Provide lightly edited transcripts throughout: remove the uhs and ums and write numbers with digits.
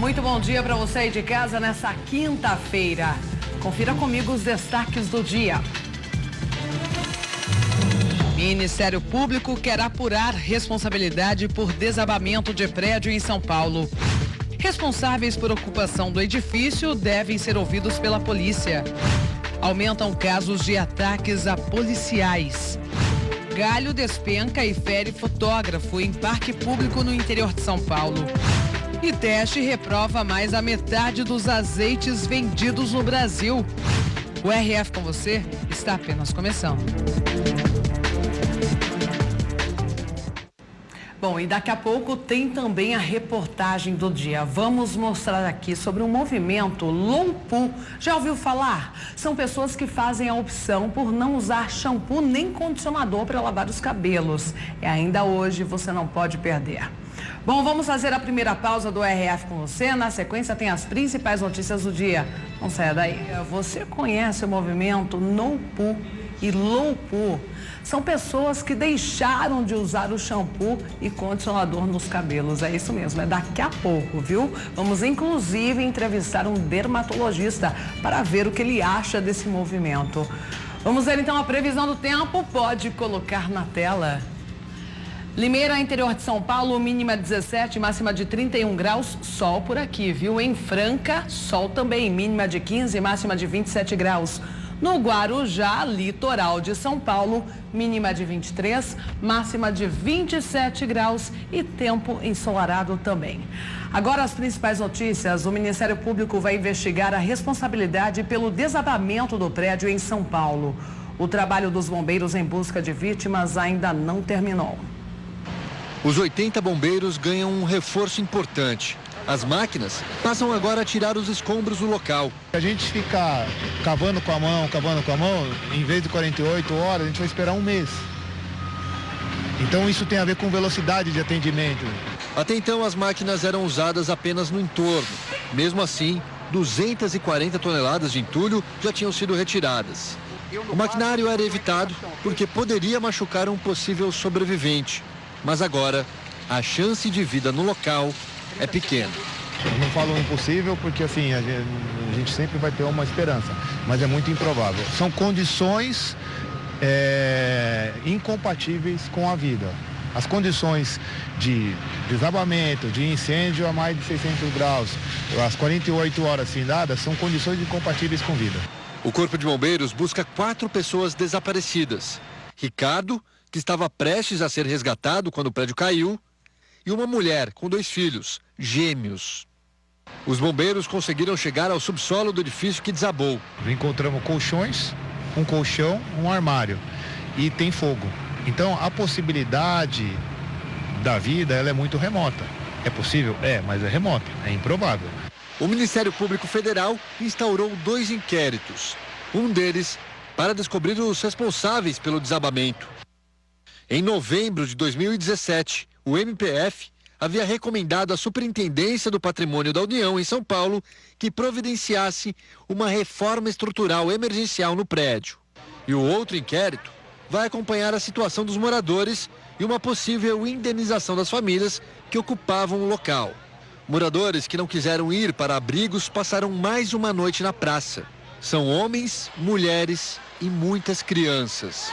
Muito bom dia para você aí de casa nessa quinta-feira. Confira comigo os destaques do dia. Ministério Público quer apurar responsabilidade por desabamento de prédio em São Paulo. Responsáveis por ocupação do edifício devem ser ouvidos pela polícia. Aumentam casos de ataques a policiais. Galho despenca e fere fotógrafo em parque público no interior de São Paulo. E teste reprova mais a metade dos azeites vendidos no Brasil. O RF com você está apenas começando. Bom, e daqui a pouco tem também a reportagem do dia. Vamos mostrar aqui sobre um movimento low poo. Já ouviu falar? São pessoas que fazem a opção por não usar shampoo nem condicionador para lavar os cabelos. E ainda hoje você não pode perder. Bom, vamos fazer a primeira pausa do RF com você. Na sequência tem as principais notícias do dia. Não saia daí. Você conhece o movimento No Poo e Low Poo? São pessoas que deixaram de usar o shampoo e condicionador nos cabelos. É isso mesmo, é daqui a pouco, viu? Vamos inclusive entrevistar um dermatologista para ver o que ele acha desse movimento. Vamos ver então a previsão do tempo. Pode colocar na tela. Limeira, interior de São Paulo, mínima 17, máxima de 31 graus, sol por aqui, viu? Em Franca, sol também, mínima de 15, máxima de 27 graus. No Guarujá, litoral de São Paulo, mínima de 23, máxima de 27 graus e tempo ensolarado também. Agora as principais notícias. O Ministério Público vai investigar a responsabilidade pelo desabamento do prédio em São Paulo. O trabalho dos bombeiros em busca de vítimas ainda não terminou. Os 80 bombeiros ganham um reforço importante. As máquinas passam agora a tirar os escombros do local. A gente ficar cavando com a mão, em vez de 48 horas, a gente vai esperar um mês. Então isso tem a ver com velocidade de atendimento. Até então as máquinas eram usadas apenas no entorno. Mesmo assim, 240 toneladas de entulho já tinham sido retiradas. O maquinário era evitado porque poderia machucar um possível sobrevivente. Mas agora, a chance de vida no local é pequena. Eu não falo impossível porque assim, a gente sempre vai ter uma esperança, mas é muito improvável. São condições incompatíveis com a vida. As condições de desabamento, de incêndio a mais de 600 graus, as 48 horas findadas, são condições incompatíveis com vida. O Corpo de Bombeiros busca 4 pessoas desaparecidas. Ricardo, que estava prestes a ser resgatado quando o prédio caiu, e uma mulher com 2 filhos, gêmeos. Os bombeiros conseguiram chegar ao subsolo do edifício que desabou. Encontramos colchões, um colchão, um armário e tem fogo. Então a possibilidade da vida ela é muito remota. É possível? É, mas é remota, é improvável. O Ministério Público Federal instaurou 2 inquéritos. Um deles para descobrir os responsáveis pelo desabamento. Em novembro de 2017, o MPF havia recomendado à Superintendência do Patrimônio da União, em São Paulo, que providenciasse uma reforma estrutural emergencial no prédio. E o outro inquérito vai acompanhar a situação dos moradores e uma possível indenização das famílias que ocupavam o local. Moradores que não quiseram ir para abrigos passaram mais uma noite na praça. São homens, mulheres e muitas crianças.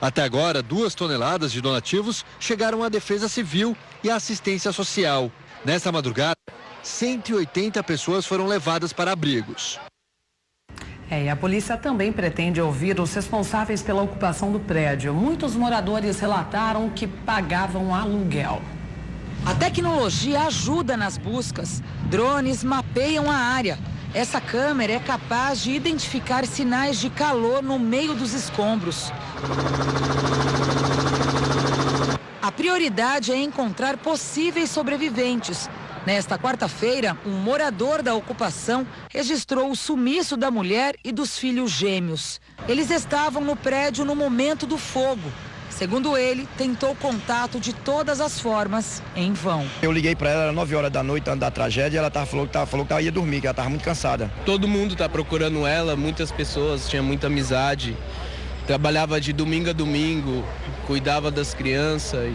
Até agora, 2 toneladas de donativos chegaram à Defesa Civil e à Assistência Social. Nesta madrugada, 180 pessoas foram levadas para abrigos. E a polícia também pretende ouvir os responsáveis pela ocupação do prédio. Muitos moradores relataram que pagavam aluguel. A tecnologia ajuda nas buscas. Drones mapeiam a área. Essa câmera é capaz de identificar sinais de calor no meio dos escombros. A prioridade é encontrar possíveis sobreviventes. Nesta quarta-feira, um morador da ocupação registrou o sumiço da mulher e dos filhos gêmeos. Eles estavam no prédio no momento do fogo. Segundo ele, tentou contato de todas as formas, em vão. Eu liguei para ela, era 9 horas da noite, antes da tragédia, ela falou que ia dormir, que ela estava muito cansada. Todo mundo está procurando ela, muitas pessoas, tinha muita amizade. Trabalhava de domingo a domingo, cuidava das crianças.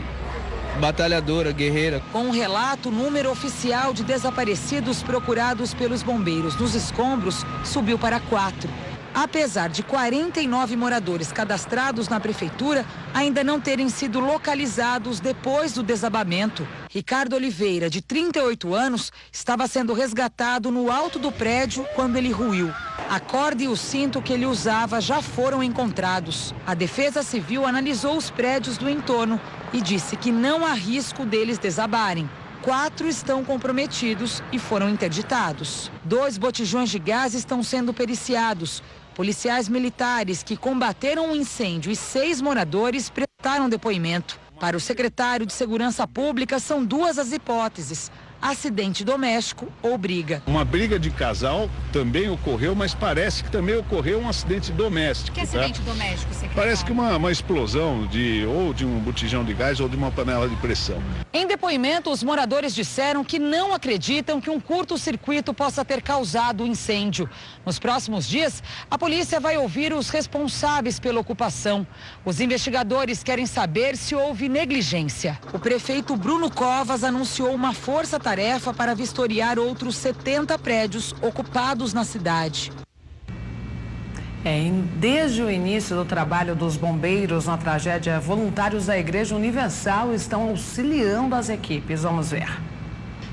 batalhadora, guerreira. Com um relato, o número oficial de desaparecidos procurados pelos bombeiros nos escombros subiu para 4. Apesar de 49 moradores cadastrados na prefeitura ainda não terem sido localizados depois do desabamento, Ricardo Oliveira, de 38 anos, estava sendo resgatado no alto do prédio quando ele ruiu. A corda e o cinto que ele usava já foram encontrados. A Defesa Civil analisou os prédios do entorno e disse que não há risco deles desabarem. 4 estão comprometidos e foram interditados. 2 botijões de gás estão sendo periciados. Policiais militares que combateram um incêndio e 6 moradores prestaram depoimento. Para o secretário de Segurança Pública, são 2 as hipóteses: acidente doméstico ou briga. Uma briga de casal também ocorreu, mas parece que também ocorreu um acidente doméstico. Que acidente doméstico, secretário? Parece que uma explosão ou de um botijão de gás ou de uma panela de pressão. Em depoimento, os moradores disseram que não acreditam que um curto-circuito possa ter causado o incêndio. Nos próximos dias, a polícia vai ouvir os responsáveis pela ocupação. Os investigadores querem saber se houve negligência. O prefeito Bruno Covas anunciou uma força-tarefa para vistoriar outros 70 prédios ocupados na cidade. Desde o início do trabalho dos bombeiros na tragédia, voluntários da Igreja Universal estão auxiliando as equipes. Vamos ver.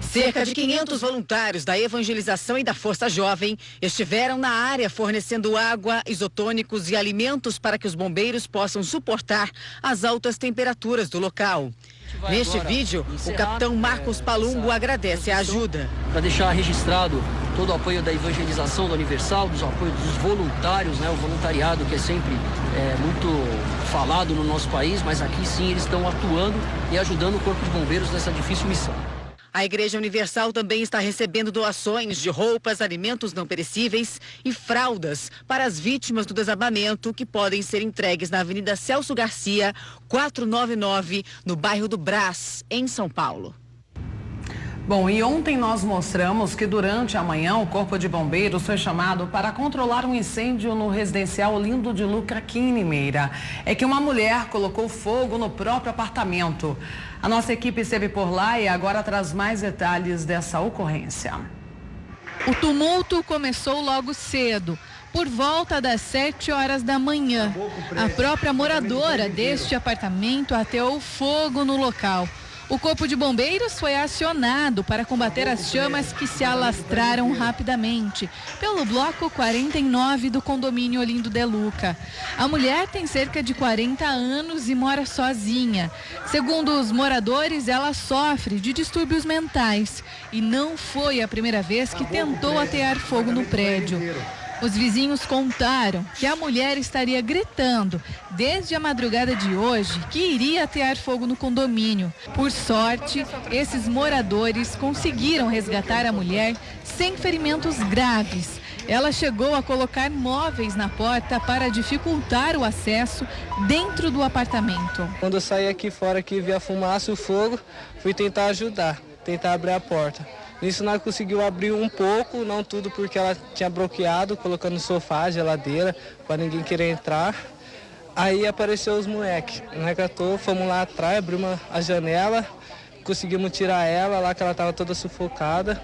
Cerca de 500 voluntários da Evangelização e da Força Jovem estiveram na área fornecendo água, isotônicos e alimentos para que os bombeiros possam suportar as altas temperaturas do local. Neste vídeo, o capitão Marcos Palumbo agradece a ajuda. Para deixar registrado todo o apoio da Evangelização da Universal, dos apoios dos voluntários, o voluntariado que é sempre muito falado no nosso país, mas aqui sim eles estão atuando e ajudando o Corpo de Bombeiros nessa difícil missão. A Igreja Universal também está recebendo doações de roupas, alimentos não perecíveis e fraldas para as vítimas do desabamento, que podem ser entregues na Avenida Celso Garcia, 499, no bairro do Brás, em São Paulo. Bom, e ontem nós mostramos que durante a manhã o Corpo de Bombeiros foi chamado para controlar um incêndio no residencial Olindo de Luca, aqui em Limeira. É que uma mulher colocou fogo no próprio apartamento. A nossa equipe esteve por lá e agora traz mais detalhes dessa ocorrência. O tumulto começou logo cedo, por volta das 7 horas da manhã. A própria moradora deste apartamento ateou fogo no local. O Corpo de Bombeiros foi acionado para combater as chamas que se alastraram rapidamente pelo bloco 49 do condomínio Olindo de Luca. A mulher tem cerca de 40 anos e mora sozinha. Segundo os moradores, ela sofre de distúrbios mentais e não foi a primeira vez que tentou atear fogo no prédio. Os vizinhos contaram que a mulher estaria gritando desde a madrugada de hoje que iria atear fogo no condomínio. Por sorte, esses moradores conseguiram resgatar a mulher sem ferimentos graves. Ela chegou a colocar móveis na porta para dificultar o acesso dentro do apartamento. Quando eu saí aqui fora, que vi a fumaça e o fogo, fui tentar ajudar, tentar abrir a porta. Nisso nós conseguimos abrir um pouco, não tudo, porque ela tinha bloqueado, colocando sofá, geladeira, para ninguém querer entrar. Aí apareceu os moleques, fomos lá atrás, abrimos a janela, conseguimos tirar ela lá, que ela estava toda sufocada.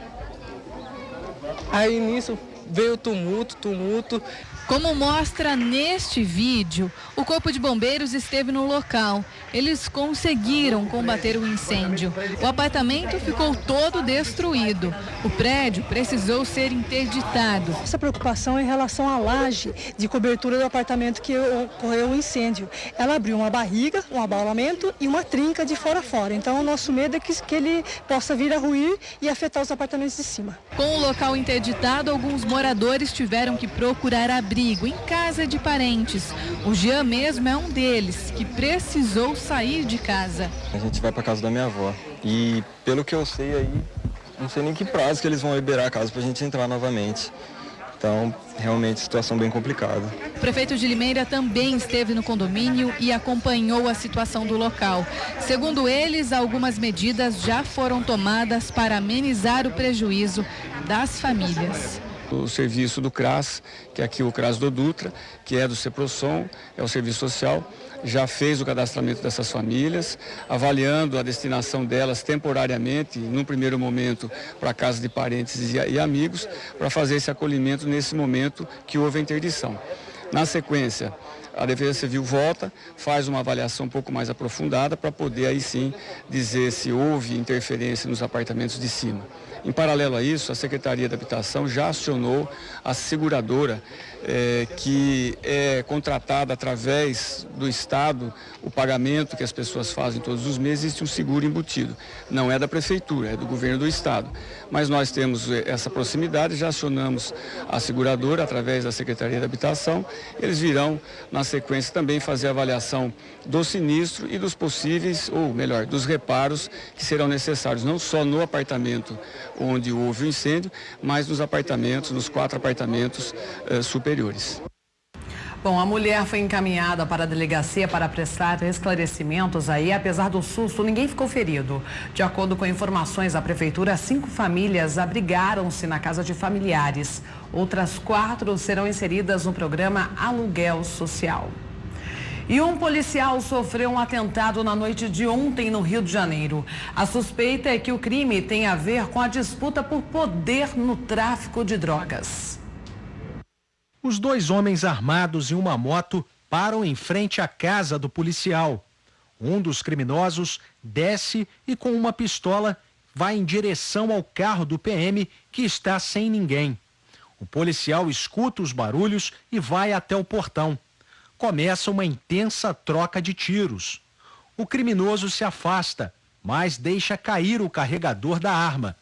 Aí nisso veio tumulto. Como mostra neste vídeo, o Corpo de Bombeiros esteve no local. Eles conseguiram combater o incêndio. O apartamento ficou todo destruído. O prédio precisou ser interditado. Essa preocupação é em relação à laje de cobertura do apartamento que ocorreu o incêndio. Ela abriu uma barriga, um abaulamento e uma trinca de fora a fora. Então, o nosso medo é que ele possa vir a ruir e afetar os apartamentos de cima. Com o local interditado, alguns moradores tiveram que procurar abrigo em casa de parentes. O Jean mesmo é um deles, que precisou sair de casa. A gente vai para casa da minha avó e, pelo que eu sei aí, não sei nem que prazo que eles vão liberar a casa para a gente entrar novamente. Então, realmente, situação bem complicada. O prefeito de Limeira também esteve no condomínio e acompanhou a situação do local. Segundo eles, algumas medidas já foram tomadas para amenizar o prejuízo das famílias. O serviço do CRAS, que é aqui o CRAS do Dutra, que é do CEPROSOM, é o serviço social, já fez o cadastramento dessas famílias, avaliando a destinação delas temporariamente, num primeiro momento, para casa de parentes e amigos, para fazer esse acolhimento nesse momento que houve a interdição. Na sequência, a Defesa Civil volta, faz uma avaliação um pouco mais aprofundada para poder aí sim dizer se houve interferência nos apartamentos de cima. Em paralelo a isso, a Secretaria da Habitação já acionou a seguradora que é contratada através do Estado, o pagamento que as pessoas fazem todos os meses, existe um seguro embutido. Não é da Prefeitura, é do governo do Estado. Mas nós temos essa proximidade, já acionamos a seguradora através da Secretaria da Habitação. Eles virão, na sequência, também fazer a avaliação do sinistro e dos possíveis, ou melhor, dos reparos que serão necessários, não só no apartamento onde houve o incêndio, mas nos apartamentos, nos 4 apartamentos superiores. Bom, a mulher foi encaminhada para a delegacia para prestar esclarecimentos aí. Apesar do susto, ninguém ficou ferido. De acordo com informações da prefeitura, 5 famílias abrigaram-se na casa de familiares. Outras 4 serão inseridas no programa Aluguel Social. E um policial sofreu um atentado na noite de ontem no Rio de Janeiro. A suspeita é que o crime tem a ver com a disputa por poder no tráfico de drogas. Os 2 homens armados em uma moto param em frente à casa do policial. Um dos criminosos desce e com uma pistola vai em direção ao carro do PM que está sem ninguém. O policial escuta os barulhos e vai até o portão. Começa uma intensa troca de tiros. O criminoso se afasta, mas deixa cair o carregador da arma.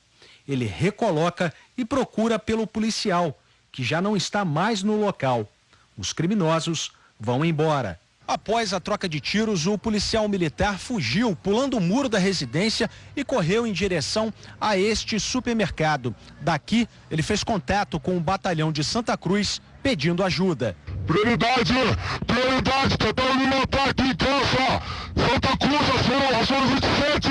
Ele recoloca e procura pelo policial, que já não está mais no local. Os criminosos vão embora. Após a troca de tiros, o policial militar fugiu, pulando o muro da residência e correu em direção a este supermercado. Daqui, ele fez contato com o batalhão de Santa Cruz, pedindo ajuda. Prioridade, tentando me matar aqui em casa. Santa Cruz, ação 27,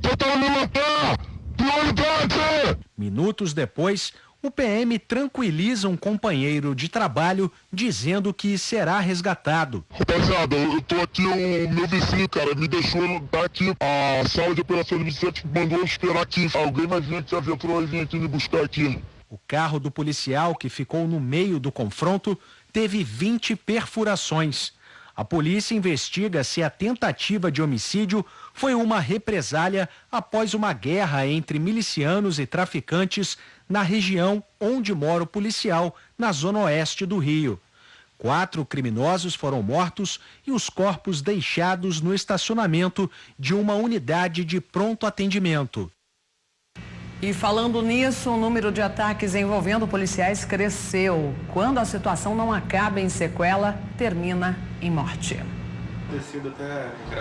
tentando me matar. Prioridade. Minutos depois, o PM tranquiliza um companheiro de trabalho dizendo que será resgatado. Rapaziada, eu tô aqui, o meu vizinho, cara, me deixou estar aqui. A sala de operações 27 mandou eu esperar aqui. Alguém vai vir aqui, aventurou e vir aqui me buscar aqui. O carro do policial, que ficou no meio do confronto, teve 20 perfurações. A polícia investiga se a tentativa de homicídio foi uma represália após uma guerra entre milicianos e traficantes na região onde mora o policial, na zona oeste do Rio. 4 criminosos foram mortos e os corpos deixados no estacionamento de uma unidade de pronto atendimento. E falando nisso, o número de ataques envolvendo policiais cresceu. Quando a situação não acaba em sequela, termina em morte.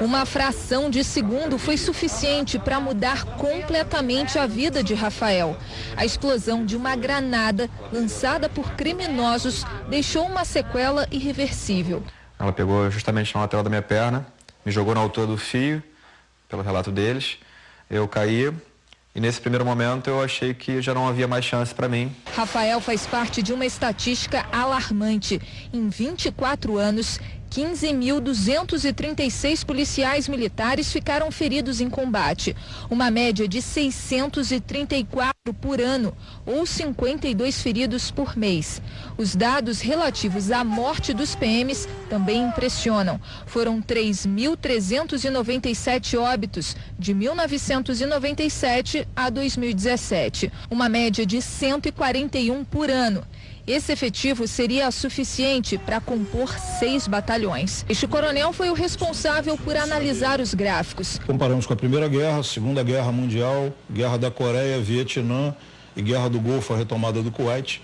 Uma fração de segundo foi suficiente para mudar completamente a vida de Rafael. A explosão de uma granada lançada por criminosos deixou uma sequela irreversível. Ela pegou justamente na lateral da minha perna, me jogou na altura do fio, pelo relato deles. Eu caí. E nesse primeiro momento eu achei que já não havia mais chance para mim. Rafael faz parte de uma estatística alarmante. Em 24 anos, 15.236 policiais militares ficaram feridos em combate. Uma média de 634 por ano, ou 52 feridos por mês. Os dados relativos à morte dos PMs também impressionam. Foram 3.397 óbitos de 1997 a 2017. Uma média de 141 por ano. Esse efetivo seria suficiente para compor 6 batalhões. Este coronel foi o responsável por analisar os gráficos. Comparamos com a Primeira Guerra, Segunda Guerra Mundial, Guerra da Coreia, Vietnã e Guerra do Golfo, a retomada do Kuwait.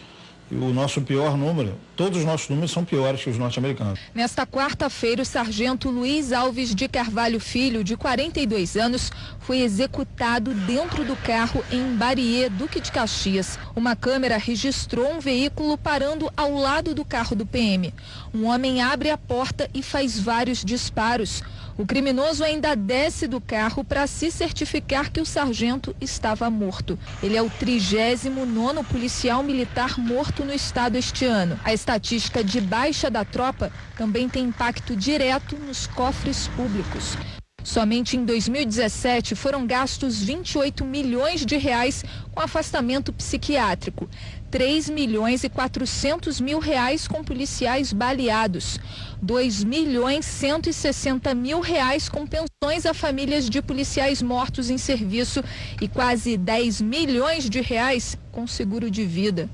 E o nosso pior número, todos os nossos números são piores que os norte-americanos. Nesta quarta-feira, o sargento Luiz Alves de Carvalho Filho, de 42 anos, foi executado dentro do carro em Bariê, Duque de Caxias. Uma câmera registrou um veículo parando ao lado do carro do PM. Um homem abre a porta e faz vários disparos. O criminoso ainda desce do carro para se certificar que o sargento estava morto. Ele é o 39º policial militar morto no estado este ano. A estatística de baixa da tropa também tem impacto direto nos cofres públicos. Somente em 2017 foram gastos 28 milhões de reais com afastamento psiquiátrico, 3 milhões e 400 mil reais com policiais baleados, 2 milhões 160 mil reais com pensões a famílias de policiais mortos em serviço e quase 10 milhões de reais com seguro de vida.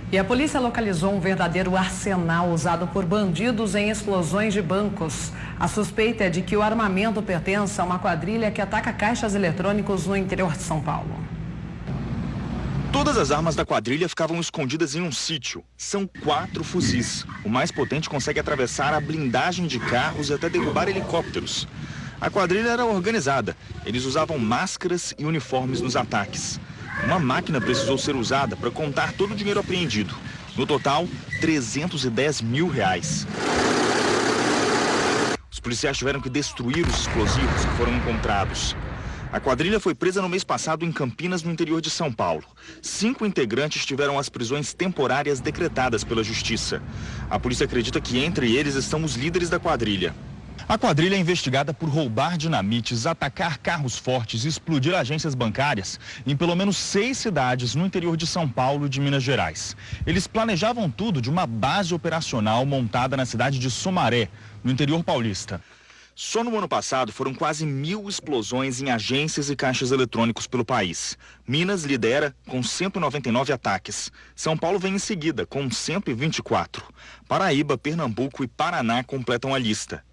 E a polícia localizou um verdadeiro arsenal usado por bandidos em explosões de bancos. A suspeita é de que o armamento pertence a uma quadrilha que ataca caixas eletrônicos no interior de São Paulo. Todas as armas da quadrilha ficavam escondidas em um sítio. São 4 fuzis. O mais potente consegue atravessar a blindagem de carros e até derrubar helicópteros. A quadrilha era organizada. Eles usavam máscaras e uniformes nos ataques. Uma máquina precisou ser usada para contar todo o dinheiro apreendido. No total, 310 mil reais. Os policiais tiveram que destruir os explosivos que foram encontrados. A quadrilha foi presa no mês passado em Campinas, no interior de São Paulo. 5 integrantes tiveram as prisões temporárias decretadas pela Justiça. A polícia acredita que entre eles estão os líderes da quadrilha. A quadrilha é investigada por roubar dinamites, atacar carros fortes e explodir agências bancárias em pelo menos 6 cidades no interior de São Paulo e de Minas Gerais. Eles planejavam tudo de uma base operacional montada na cidade de Sumaré, no interior paulista. Só no ano passado foram quase 1.000 explosões em agências e caixas eletrônicos pelo país. Minas lidera com 199 ataques. São Paulo vem em seguida com 124. Paraíba, Pernambuco e Paraná completam a lista.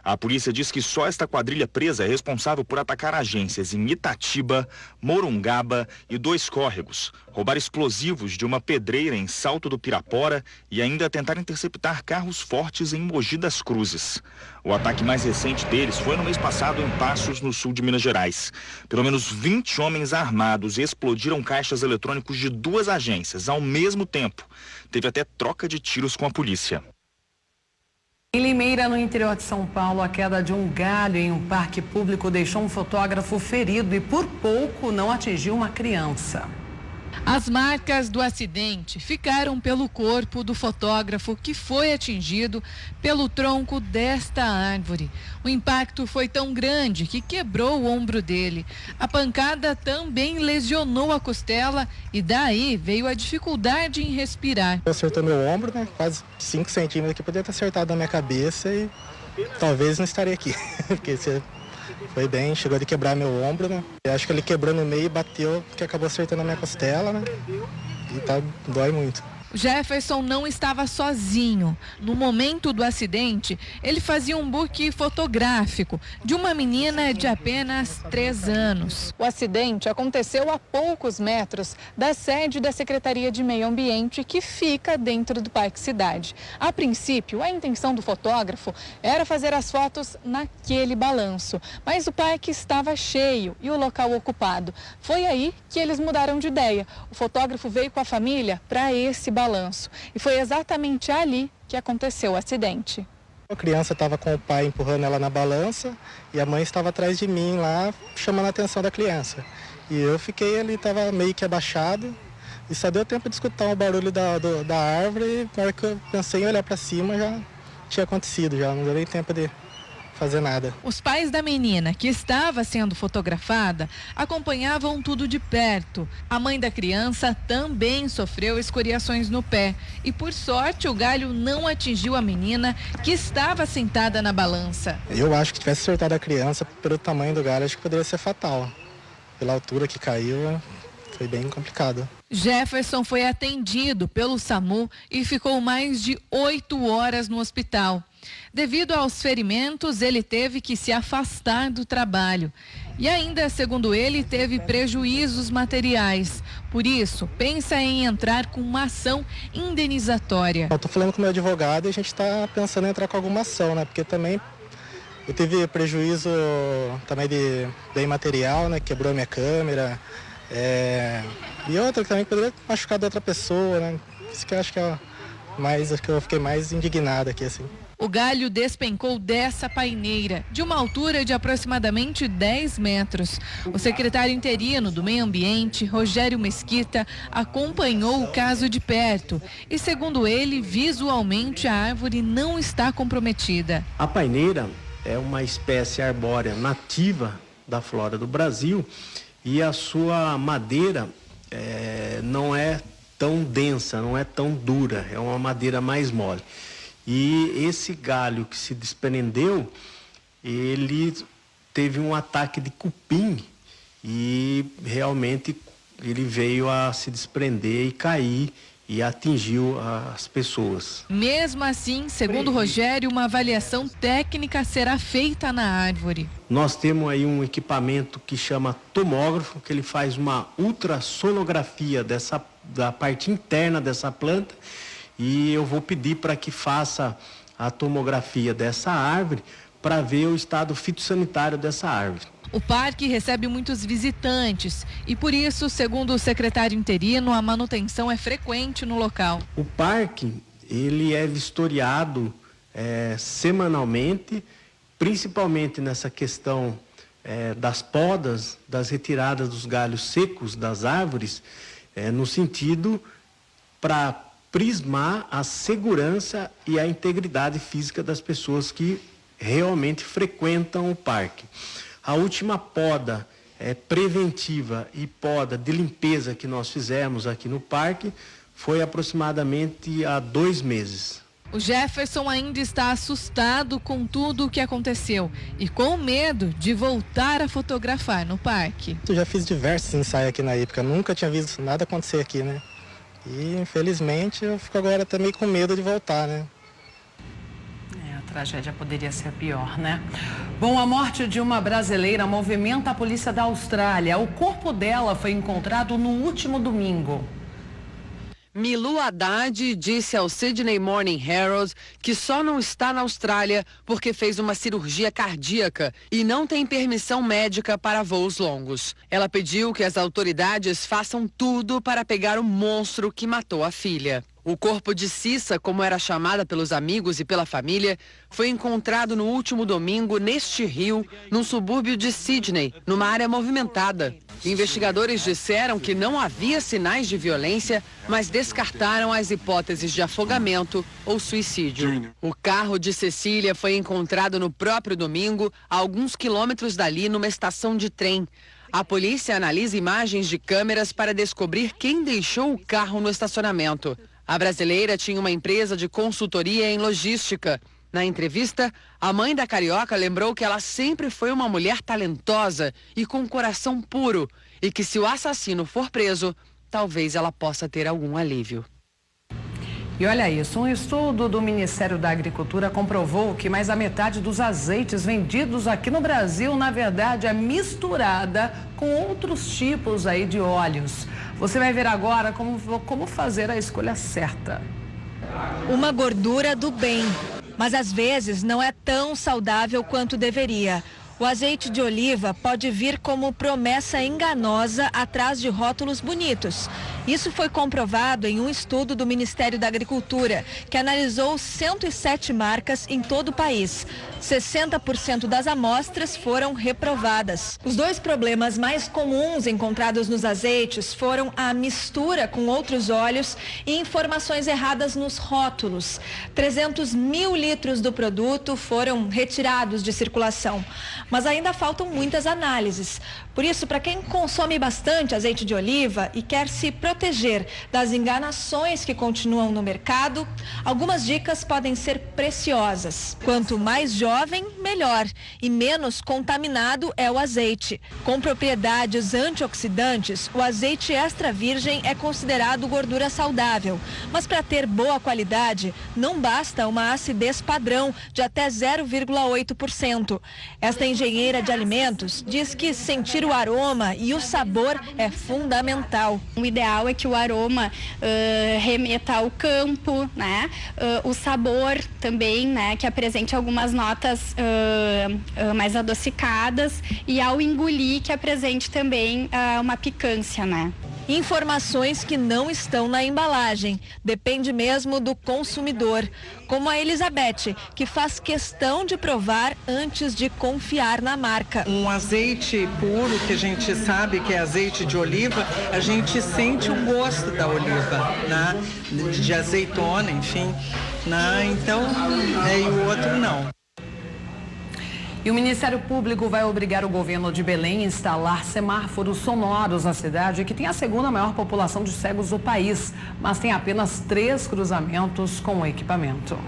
A polícia diz que só esta quadrilha presa é responsável por atacar agências em Itatiba, Morungaba e 2 córregos, roubar explosivos de uma pedreira em Salto do Pirapora e ainda tentar interceptar carros fortes em Mogi das Cruzes. O ataque mais recente deles foi no mês passado em Passos, no sul de Minas Gerais. Pelo menos 20 homens armados explodiram caixas eletrônicos de 2 agências ao mesmo tempo. Teve até troca de tiros com a polícia. Em Limeira, no interior de São Paulo, a queda de um galho em um parque público deixou um fotógrafo ferido e por pouco não atingiu uma criança. As marcas do acidente ficaram pelo corpo do fotógrafo que foi atingido pelo tronco desta árvore. O impacto foi tão grande que quebrou o ombro dele. A pancada também lesionou a costela e daí veio a dificuldade em respirar. Acertou meu ombro, né? Quase 5 centímetros aqui, poderia ter acertado na minha cabeça e talvez não estaria aqui, porque você... Foi bem, chegou a quebrar meu ombro, né? Eu acho que ele quebrou no meio e bateu, que acabou acertando a minha costela, né? E dói muito. Jefferson não estava sozinho. No momento do acidente, ele fazia um book fotográfico de uma menina de apenas 3 anos. O acidente aconteceu a poucos metros da sede da Secretaria de Meio Ambiente, que fica dentro do Parque Cidade. A princípio, a intenção do fotógrafo era fazer as fotos naquele balanço, mas o parque estava cheio e o local ocupado. Foi aí que eles mudaram de ideia. O fotógrafo veio com a família para esse balanço. E foi exatamente ali que aconteceu o acidente. A criança estava com o pai empurrando ela na balança e a mãe estava atrás de mim lá, chamando a atenção da criança. E eu fiquei ali, estava meio que abaixado e só deu tempo de escutar o barulho da árvore e na hora que eu pensei em olhar para cima já tinha acontecido, já não deu nem tempo de fazer nada. Os pais da menina, que estava sendo fotografada, acompanhavam tudo de perto. A mãe da criança também sofreu escoriações no pé e, por sorte, o galho não atingiu a menina, que estava sentada na balança. Eu acho que tivesse acertado a criança, pelo tamanho do galho, acho que poderia ser fatal. Pela altura que caiu, foi bem complicado. Jefferson foi atendido pelo SAMU e ficou mais de 8 horas no hospital. Devido aos ferimentos, ele teve que se afastar do trabalho. E ainda, segundo ele, teve prejuízos materiais. Por isso, pensa em entrar com uma ação indenizatória. Eu estou falando com o meu advogado e a gente está pensando em entrar com alguma ação, né? Porque também eu tive prejuízo também de bem material, né? Quebrou a minha câmera. E outra que também poderia machucar de outra pessoa, né? Isso que eu acho que é mais, que eu fiquei mais indignado aqui, assim. O galho despencou dessa paineira, de uma altura de aproximadamente 10 metros. O secretário interino do Meio Ambiente, Rogério Mesquita, acompanhou o caso de perto e, segundo ele, visualmente a árvore não está comprometida. A paineira é uma espécie arbórea nativa da flora do Brasil e a sua madeira não é tão densa, não é tão dura, é uma madeira mais mole. E esse galho que se desprendeu, ele teve um ataque de cupim e realmente ele veio a se desprender e cair e atingiu as pessoas. Mesmo assim, segundo Rogério, uma avaliação técnica será feita na árvore. Nós temos aí um equipamento que chama tomógrafo, que ele faz uma ultrassonografia da parte interna dessa planta, e eu vou pedir para que faça a tomografia dessa árvore para ver o estado fitossanitário dessa árvore. O parque recebe muitos visitantes e, por isso, segundo o secretário interino, a manutenção é frequente no local. O parque, ele é vistoriado semanalmente, principalmente nessa questão das podas, das retiradas dos galhos secos das árvores, no sentido para prismar a segurança e a integridade física das pessoas que realmente frequentam o parque. A última poda preventiva e poda de limpeza que nós fizemos aqui no parque foi aproximadamente há 2 meses. O Jefferson ainda está assustado com tudo o que aconteceu e com medo de voltar a fotografar no parque. Eu já fiz diversos ensaios aqui na época, nunca tinha visto nada acontecer aqui, né? E infelizmente eu fico agora também com medo de voltar, né? A tragédia poderia ser pior, né? Bom, a morte de uma brasileira movimenta a polícia da Austrália. O corpo dela foi encontrado no último domingo. Milu Haddad disse ao Sydney Morning Herald que só não está na Austrália porque fez uma cirurgia cardíaca e não tem permissão médica para voos longos. Ela pediu que as autoridades façam tudo para pegar o monstro que matou a filha. O corpo de Cissa, como era chamada pelos amigos e pela família, foi encontrado no último domingo neste rio, num subúrbio de Sydney, numa área movimentada. Investigadores disseram que não havia sinais de violência, mas descartaram as hipóteses de afogamento ou suicídio. O carro de Cecília foi encontrado no próprio domingo, a alguns quilômetros dali, numa estação de trem. A polícia analisa imagens de câmeras para descobrir quem deixou o carro no estacionamento. A brasileira tinha uma empresa de consultoria em logística. Na entrevista, a mãe da carioca lembrou que ela sempre foi uma mulher talentosa e com coração puro e que se o assassino for preso, talvez ela possa ter algum alívio. E olha isso, um estudo do Ministério da Agricultura comprovou que mais da metade dos azeites vendidos aqui no Brasil, na verdade, é misturada com outros tipos aí de óleos. Você vai ver agora como fazer a escolha certa. Uma gordura do bem, mas às vezes não é tão saudável quanto deveria. O azeite de oliva pode vir como promessa enganosa atrás de rótulos bonitos. Isso foi comprovado em um estudo do Ministério da Agricultura, que analisou 107 marcas em todo o país. 60% das amostras foram reprovadas. Os 2 problemas mais comuns encontrados nos azeites foram a mistura com outros óleos e informações erradas nos rótulos. 300 mil litros do produto foram retirados de circulação. Mas ainda faltam muitas análises. Por isso, para quem consome bastante azeite de oliva e quer se proteger das enganações que continuam no mercado, algumas dicas podem ser preciosas. Quanto mais jovem, melhor. E menos contaminado é o azeite. Com propriedades antioxidantes, o azeite extra virgem é considerado gordura saudável. Mas para ter boa qualidade, não basta uma acidez padrão de até 0,8%. Esta engenheira de alimentos diz que sentir o aroma e o sabor é fundamental. O ideal é que o aroma remeta ao campo, né? O sabor também, né? Que apresente algumas notas mais adocicadas e ao engolir que apresente também uma picância, né? Informações que não estão na embalagem. Depende mesmo do consumidor. Como a Elizabeth, que faz questão de provar antes de confiar na marca. Um azeite puro, que a gente sabe que é azeite de oliva, a gente sente o gosto da oliva, né? De azeitona, enfim. Né? Então, e o outro não. E o Ministério Público vai obrigar o governo de Belém a instalar semáforos sonoros na cidade, que tem a segunda maior população de cegos do país, mas tem apenas 3 cruzamentos com o equipamento.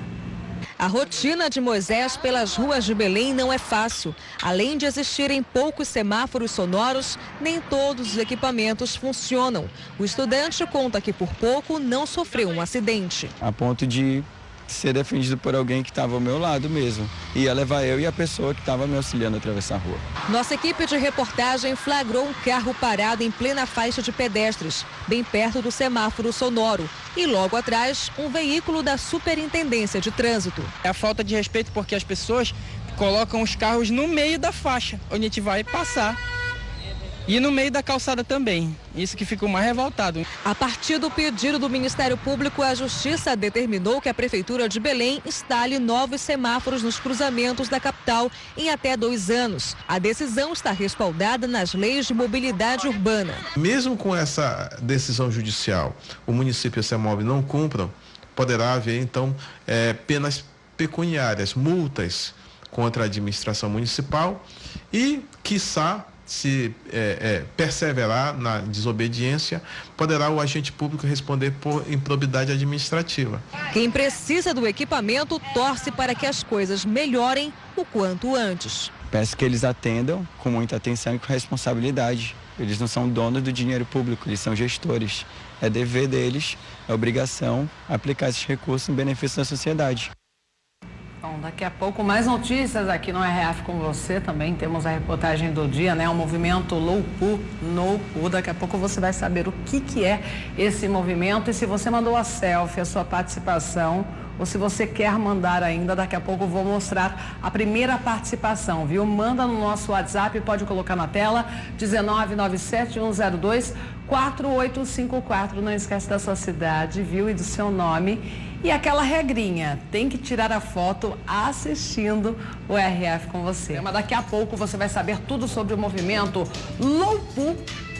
A rotina de Moisés pelas ruas de Belém não é fácil. Além de existirem poucos semáforos sonoros, nem todos os equipamentos funcionam. O estudante conta que por pouco não sofreu um acidente. A ponto de ser defendido por alguém que estava ao meu lado mesmo. Ia levar eu e a pessoa que estava me auxiliando a atravessar a rua. Nossa equipe de reportagem flagrou um carro parado em plena faixa de pedestres, bem perto do semáforo sonoro. E logo atrás, um veículo da Superintendência de Trânsito. É a falta de respeito porque as pessoas colocam os carros no meio da faixa, onde a gente vai passar. E no meio da calçada também. Isso que ficou mais revoltado. A partir do pedido do Ministério Público, a Justiça determinou que a Prefeitura de Belém instale novos semáforos nos cruzamentos da capital em até 2 anos. A decisão está respaldada nas leis de mobilidade urbana. Mesmo com essa decisão judicial, o município e a CEMOB não cumpram, poderá haver então penas pecuniárias, multas contra a administração municipal e, quiçá, se perseverar na desobediência, poderá o agente público responder por improbidade administrativa. Quem precisa do equipamento torce para que as coisas melhorem o quanto antes. Peço que eles atendam com muita atenção e com responsabilidade. Eles não são donos do dinheiro público, eles são gestores. É dever deles, é obrigação aplicar esses recursos em benefício da sociedade. Bom, daqui a pouco mais notícias aqui no RF com você. Também temos a reportagem do dia, né? O movimento Low Poo, No Poo. Daqui a pouco você vai saber o que é esse movimento e se você mandou a selfie, a sua participação, ou se você quer mandar ainda, daqui a pouco eu vou mostrar a primeira participação, viu? Manda no nosso WhatsApp, pode colocar na tela, 19971024854. Não esquece da sua cidade, viu? E do seu nome. E aquela regrinha, tem que tirar a foto assistindo o RF com você. Mas daqui a pouco você vai saber tudo sobre o movimento Low Poo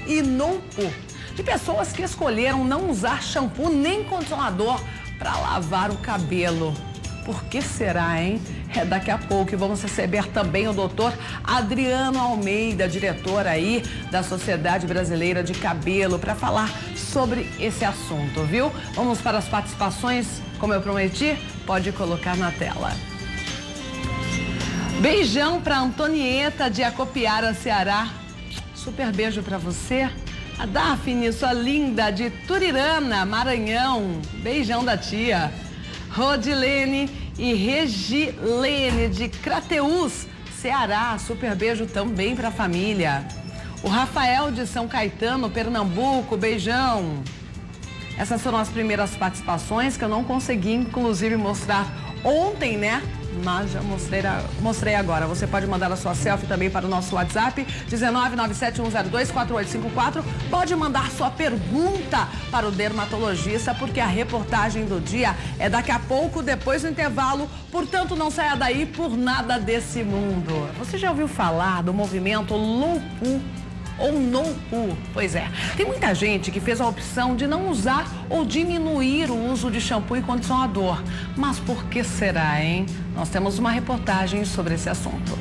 e No Poo. De pessoas que escolheram não usar shampoo nem condicionador para lavar o cabelo. Por que será, hein? Daqui a pouco. E vamos receber também o doutor Adriano Almeida, diretor aí da Sociedade Brasileira de Cabelo, para falar sobre esse assunto, viu? Vamos para as participações, como eu prometi, pode colocar na tela. Beijão para Antonieta de Acopiara, Ceará. Super beijo para você. A Daphne, sua linda, de Turirana, Maranhão. Beijão da tia. Rodilene e Regilene de Crateús, Ceará. Super beijo também para a família. O Rafael de São Caetano, Pernambuco. Beijão. Essas foram as primeiras participações que eu não consegui, inclusive, mostrar ontem, né? Mas já mostrei agora. Você pode mandar a sua selfie também para o nosso WhatsApp, 19971024854. Pode mandar sua pergunta para o dermatologista, porque a reportagem do dia é daqui a pouco, depois do intervalo. Portanto, não saia daí por nada desse mundo. Você já ouviu falar do movimento Low Poo ou No Poo? Pois é, tem muita gente que fez a opção de não usar ou diminuir o uso de shampoo e condicionador. Mas por que será, hein? Nós temos uma reportagem sobre esse assunto.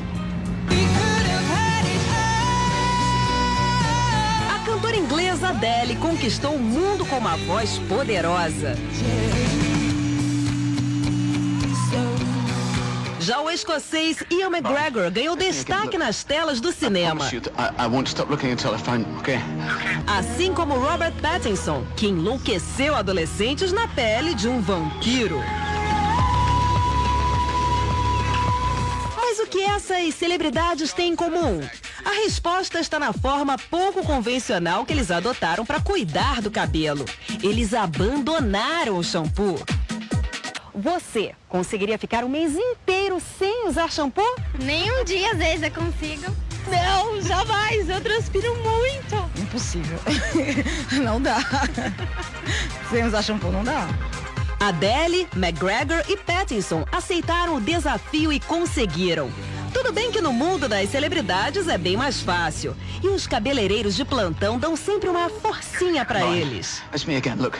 A cantora inglesa Adele conquistou o mundo com uma voz poderosa. Já o escocês Ian McGregor ganhou destaque nas telas do cinema. Assim como Robert Pattinson, que enlouqueceu adolescentes na pele de um vampiro. Mas o que essas celebridades têm em comum? A resposta está na forma pouco convencional que eles adotaram para cuidar do cabelo. Eles abandonaram o shampoo. Você conseguiria ficar um mês inteiro sem usar shampoo? Nem um dia, às vezes, eu consigo. Não, jamais, eu transpiro muito. Impossível. Não dá. Sem usar shampoo não dá. Adele, McGregor e Pattinson aceitaram o desafio e conseguiram. Tudo bem que no mundo das celebridades é bem mais fácil. E os cabeleireiros de plantão dão sempre uma forcinha pra eles. That's me again, look.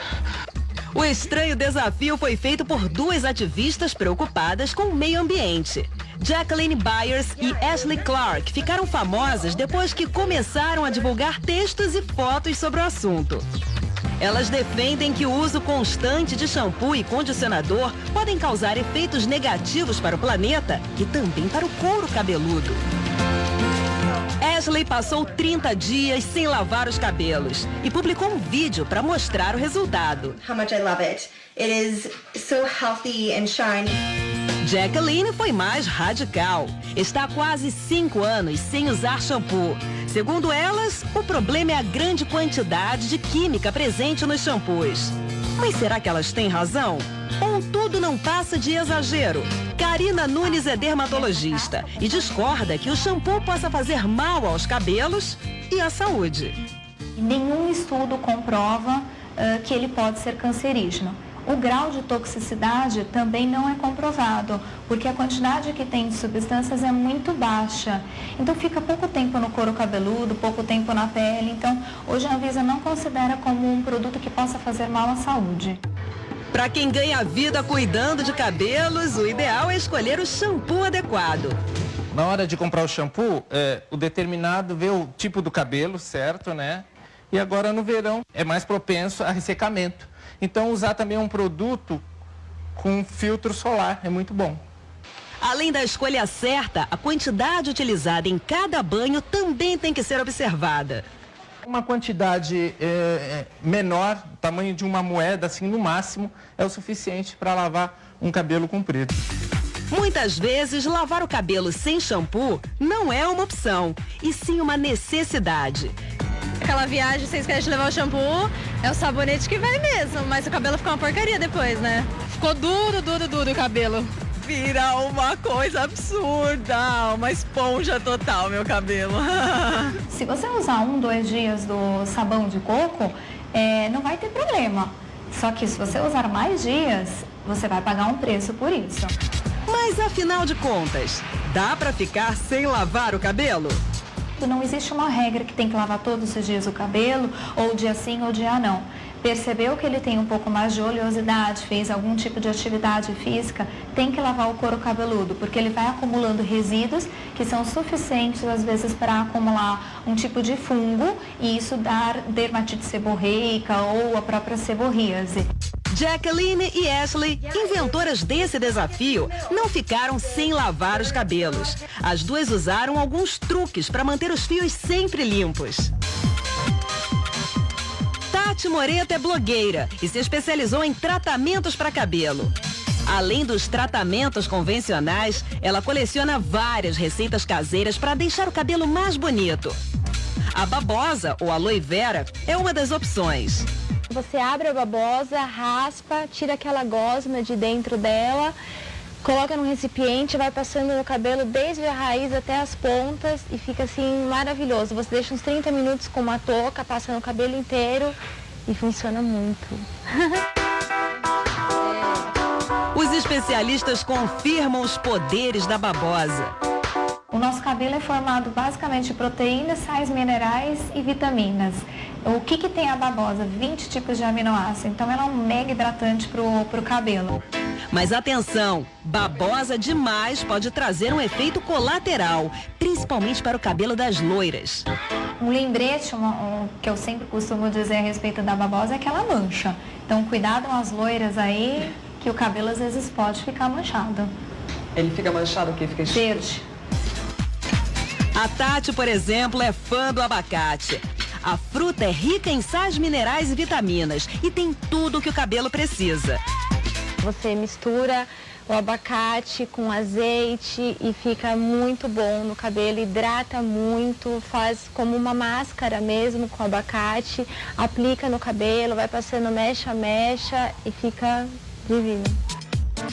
O estranho desafio foi feito por duas ativistas preocupadas com o meio ambiente. Jacqueline Byers e Ashley Clark ficaram famosas depois que começaram a divulgar textos e fotos sobre o assunto. Elas defendem que o uso constante de shampoo e condicionador podem causar efeitos negativos para o planeta e também para o couro cabeludo. Ashley passou 30 dias sem lavar os cabelos e publicou um vídeo para mostrar o resultado. How much I love it. It is so healthy and shiny. Jacqueline foi mais radical. Está há quase 5 anos sem usar shampoo. Segundo elas, o problema é a grande quantidade de química presente nos shampoos. Mas será que elas têm razão? Ou tudo não passa de exagero? Karina Nunes é dermatologista e discorda que o shampoo possa fazer mal aos cabelos e à saúde. Nenhum estudo comprova que ele pode ser cancerígeno. O grau de toxicidade também não é comprovado, porque a quantidade que tem de substâncias é muito baixa. Então fica pouco tempo no couro cabeludo, pouco tempo na pele. Então hoje a Anvisa não considera como um produto que possa fazer mal à saúde. Para quem ganha vida cuidando de cabelos, o ideal é escolher o shampoo adequado. Na hora de comprar o shampoo, o determinado vê o tipo do cabelo, certo, né? E agora no verão é mais propenso a ressecamento. Então usar também um produto com filtro solar é muito bom. Além da escolha certa, a quantidade utilizada em cada banho também tem que ser observada. Uma quantidade menor, tamanho de uma moeda, assim, no máximo, é o suficiente para lavar um cabelo comprido. Muitas vezes, lavar o cabelo sem shampoo não é uma opção, e sim uma necessidade. Aquela viagem, você esquece de levar o shampoo, é o sabonete que vai mesmo, mas o cabelo fica uma porcaria depois, né? Ficou duro o cabelo. Vira uma coisa absurda, uma esponja total, meu cabelo. Se você usar 2 dias do sabão de coco, não vai ter problema. Só que se você usar mais dias, você vai pagar um preço por isso. Mas afinal de contas, dá para ficar sem lavar o cabelo? Não existe uma regra que tem que lavar todos os dias o cabelo, ou dia sim ou dia não. Percebeu que ele tem um pouco mais de oleosidade, fez algum tipo de atividade física, tem que lavar o couro cabeludo, porque ele vai acumulando resíduos que são suficientes, às vezes, para acumular um tipo de fungo e isso dar dermatite seborreica ou a própria seborríase. Jacqueline e Ashley, inventoras desse desafio, não ficaram sem lavar os cabelos. As duas usaram alguns truques para manter os fios sempre limpos. Tati Moreto é blogueira e se especializou em tratamentos para cabelo. Além dos tratamentos convencionais, ela coleciona várias receitas caseiras para deixar o cabelo mais bonito. A babosa, ou aloe vera, é uma das opções. Você abre a babosa, raspa, tira aquela gosma de dentro dela, coloca num recipiente, vai passando no cabelo desde a raiz até as pontas e fica assim maravilhoso. Você deixa uns 30 minutos com uma touca, passa no cabelo inteiro e funciona muito. Os especialistas confirmam os poderes da babosa. O nosso cabelo é formado basicamente de proteínas, sais minerais e vitaminas. O que tem a babosa? 20 tipos de aminoácidos. Então ela é um mega hidratante pro cabelo. Mas atenção, babosa demais pode trazer um efeito colateral, principalmente para o cabelo das loiras. Um lembrete que eu sempre costumo dizer a respeito da babosa é que ela mancha. Então cuidado com as loiras aí, que o cabelo às vezes pode ficar manchado. Ele fica manchado o quê? Fica verde. A Tati, por exemplo, é fã do abacate. A fruta é rica em sais minerais e vitaminas e tem tudo o que o cabelo precisa. Você mistura o abacate com azeite e fica muito bom no cabelo, hidrata muito, faz como uma máscara mesmo com abacate, aplica no cabelo, vai passando mecha a mecha e fica divino.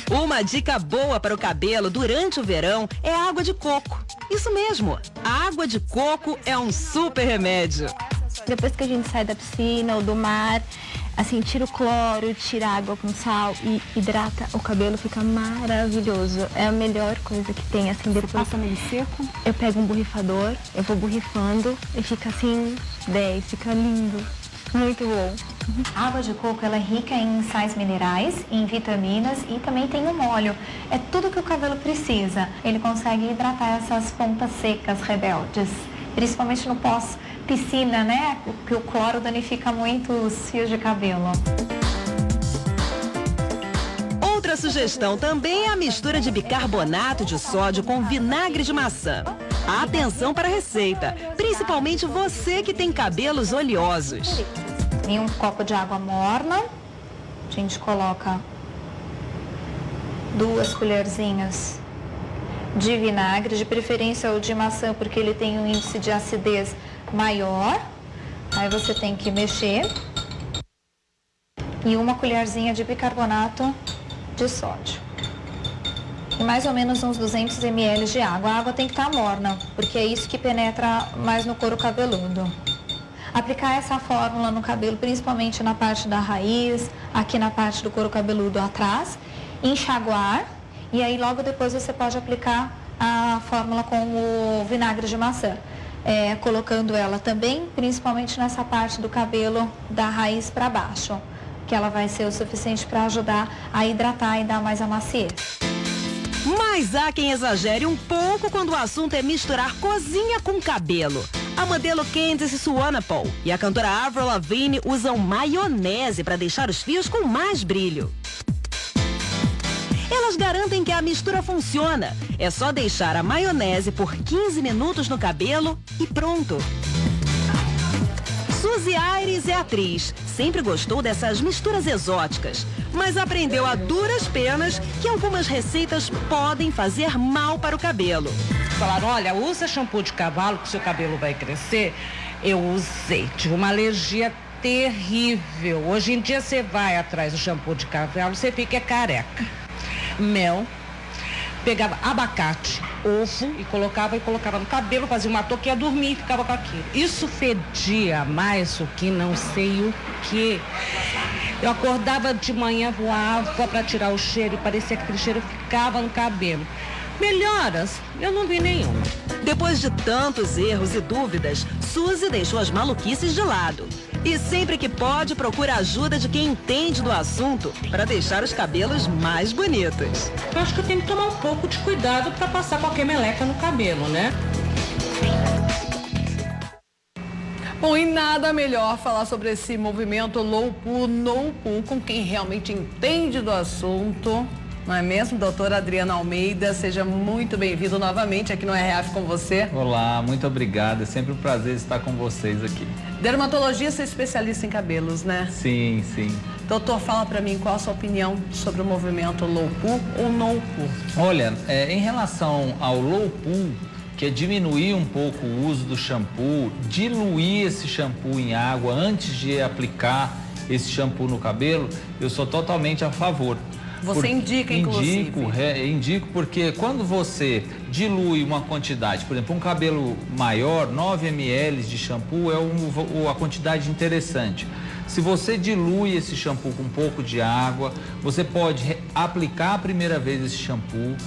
Uma dica boa para o cabelo durante o verão é a água de coco. Isso mesmo, a água de coco é um super remédio. Depois que a gente sai da piscina ou do mar, assim, tira o cloro, tira a água com sal e hidrata, o cabelo fica maravilhoso. É a melhor coisa que tem, assim, depois... Você passa meio seco? Eu pego um borrifador, eu vou borrifando e fica assim, 10, fica lindo. Muito bom. A água de coco ela é rica em sais minerais, em vitaminas e também tem um óleo. É tudo que o cabelo precisa. Ele consegue hidratar essas pontas secas rebeldes, principalmente no pós-piscina, né? Porque o cloro danifica muito os fios de cabelo. Outra sugestão também é a mistura de bicarbonato de sódio com vinagre de maçã. Atenção para a receita, principalmente você que tem cabelos oleosos. Em um copo de água morna, a gente coloca 2 colherzinhas de vinagre, de preferência o de maçã, porque ele tem um índice de acidez maior. Aí você tem que mexer. E 1 colherzinha de bicarbonato de sódio. E mais ou menos uns 200 ml de água. A água tem que estar morna, porque é isso que penetra mais no couro cabeludo. Aplicar essa fórmula no cabelo, principalmente na parte da raiz, aqui na parte do couro cabeludo atrás, enxaguar, e aí logo depois você pode aplicar a fórmula com o vinagre de maçã. Colocando ela também, principalmente nessa parte do cabelo da raiz para baixo, que ela vai ser o suficiente para ajudar a hidratar e dar mais a maciez. Mas há quem exagere um pouco quando o assunto é misturar cozinha com cabelo. A modelo Candice Swanepoel e a cantora Avril Lavigne usam maionese para deixar os fios com mais brilho. Elas garantem que a mistura funciona. É só deixar a maionese por 15 minutos no cabelo e pronto. Suzy Aires é atriz, sempre gostou dessas misturas exóticas, mas aprendeu a duras penas que algumas receitas podem fazer mal para o cabelo. Falaram, olha, usa shampoo de cavalo que seu cabelo vai crescer. Eu usei, tive uma alergia terrível. Hoje em dia você vai atrás do shampoo de cavalo, você fica careca. Mel, pegava abacate, ovo e colocava no cabelo, fazia uma touca e ia dormir e ficava com aquilo. Isso fedia mais o que não sei o que. Eu acordava de manhã, voava para tirar o cheiro e parecia que aquele cheiro ficava no cabelo. Melhoras, eu não vi nenhuma. Depois de tantos erros e dúvidas, Suzy deixou as maluquices de lado. E sempre que pode, procura a ajuda de quem entende do assunto para deixar os cabelos mais bonitos. Eu acho que eu tenho que tomar um pouco de cuidado para passar qualquer meleca no cabelo, né? Bom, e nada melhor falar sobre esse movimento low poo, no poo, com quem realmente entende do assunto. Não é mesmo, doutora Adriana Almeida? Seja muito bem-vindo novamente aqui no RF com você. Olá, muito obrigada. É sempre um prazer estar com vocês aqui. Dermatologista especialista em cabelos, né? Sim, sim. Doutor, fala pra mim qual a sua opinião sobre o movimento low poo ou no poo? Olha, em relação ao low poo, que é diminuir um pouco o uso do shampoo, diluir esse shampoo em água antes de aplicar esse shampoo no cabelo, eu sou totalmente a favor. Você indica, inclusive? Indico porque quando você dilui uma quantidade, por exemplo, um cabelo maior, 9 ml de shampoo é a quantidade interessante. Se você dilui esse shampoo com um pouco de água, você pode aplicar a primeira vez esse shampoo,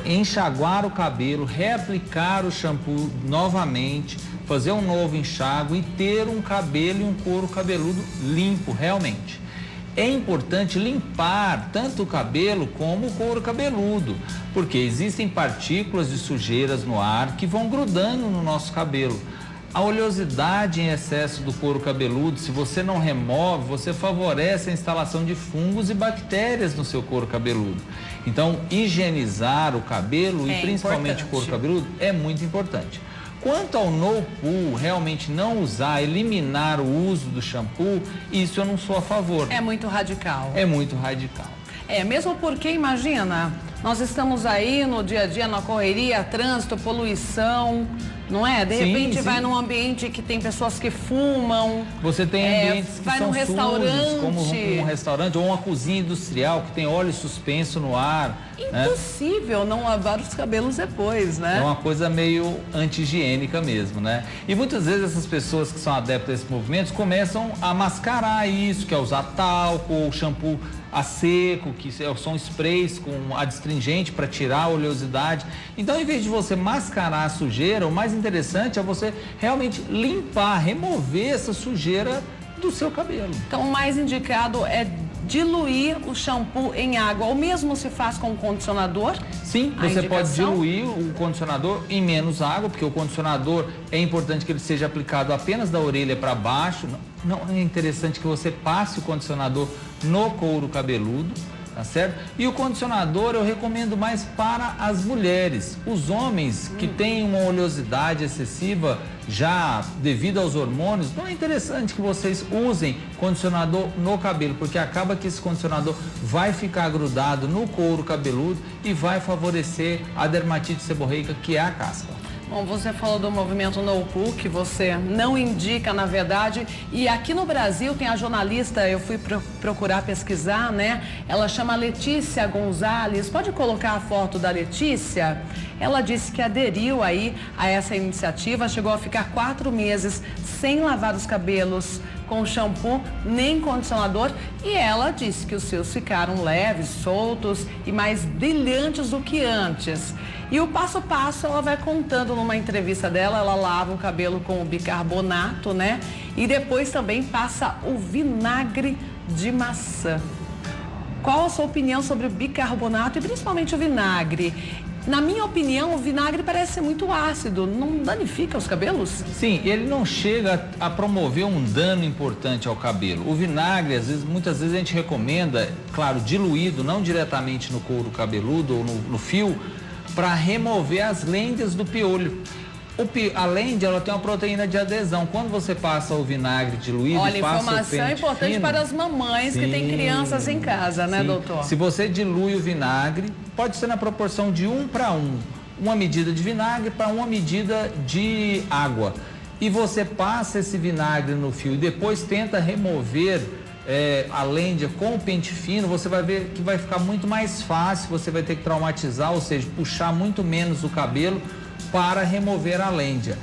enxaguar o cabelo, reaplicar o shampoo novamente, fazer um novo enxágue e ter um cabelo e um couro cabeludo limpo, realmente. É importante limpar tanto o cabelo como o couro cabeludo, porque existem partículas de sujeiras no ar que vão grudando no nosso cabelo. A oleosidade em excesso do couro cabeludo, se você não remove, você favorece a instalação de fungos e bactérias no seu couro cabeludo. Então, higienizar o cabelo e principalmente o couro cabeludo é muito importante. Quanto ao no poo, realmente não usar, eliminar o uso do shampoo, isso eu não sou a favor. É muito radical. É muito radical. Mesmo porque, imagina, nós estamos aí no dia a dia, na correria, trânsito, poluição, não é? De Sim, repente sim. vai num ambiente que tem pessoas que fumam. Você tem ambientes que vai são num restaurante. sujos, como um restaurante ou uma cozinha industrial que tem óleo suspenso no ar. Impossível não lavar os cabelos depois, né? É uma coisa meio anti-higiênica mesmo, né? E muitas vezes essas pessoas que são adeptas a esses movimentos começam a mascarar isso, que é usar talco ou shampoo a seco, que são sprays com adstringente para tirar a oleosidade. Então, em vez de você mascarar a sujeira, o mais interessante é você realmente limpar, remover essa sujeira do seu cabelo. Então, o mais indicado é diluir o shampoo em água. Ou mesmo se faz com o condicionador? Sim, você pode diluir o condicionador em menos água, porque o condicionador é importante que ele seja aplicado apenas da orelha para baixo. Não é interessante que você passe o condicionador no couro cabeludo, tá certo? E o condicionador eu recomendo mais para as mulheres. Os homens que têm uma oleosidade excessiva já devido aos hormônios, não é interessante que vocês usem condicionador no cabelo, porque acaba que esse condicionador vai ficar grudado no couro cabeludo e vai favorecer a dermatite seborreica, que é a caspa. Bom, você falou do movimento No Poo, que você não indica, na verdade, e aqui no Brasil tem a jornalista, eu fui procurar pesquisar, né? Ela chama Letícia Gonzalez. Pode colocar a foto da Letícia? Ela disse que aderiu aí a essa iniciativa, chegou a ficar 4 meses sem lavar os cabelos com shampoo nem condicionador, e ela disse que os seus ficaram leves, soltos e mais brilhantes do que antes. E o passo a passo ela vai contando numa entrevista dela. Ela lava o cabelo com o bicarbonato, né? E depois também passa o vinagre de maçã. Qual a sua opinião sobre o bicarbonato e principalmente o vinagre? Na minha opinião, o vinagre parece ser muito ácido, não danifica os cabelos? Sim, ele não chega a promover um dano importante ao cabelo. O vinagre, muitas vezes a gente recomenda, claro, diluído, não diretamente no couro cabeludo ou no fio, para remover as lêndias do piolho. A lêndia, ela tem uma proteína de adesão. Quando você passa o vinagre diluído, olha, passa informação o pente importante fino, para as mamães que têm crianças em casa, né, doutor? Se você dilui o vinagre, pode ser na proporção de 1 para 1. Uma medida de vinagre para uma medida de água. E você passa esse vinagre no fio e depois tenta remover a lêndia com o pente fino, você vai ver que vai ficar muito mais fácil, você vai ter que traumatizar, ou seja, puxar muito menos o cabelo para remover a lêndia.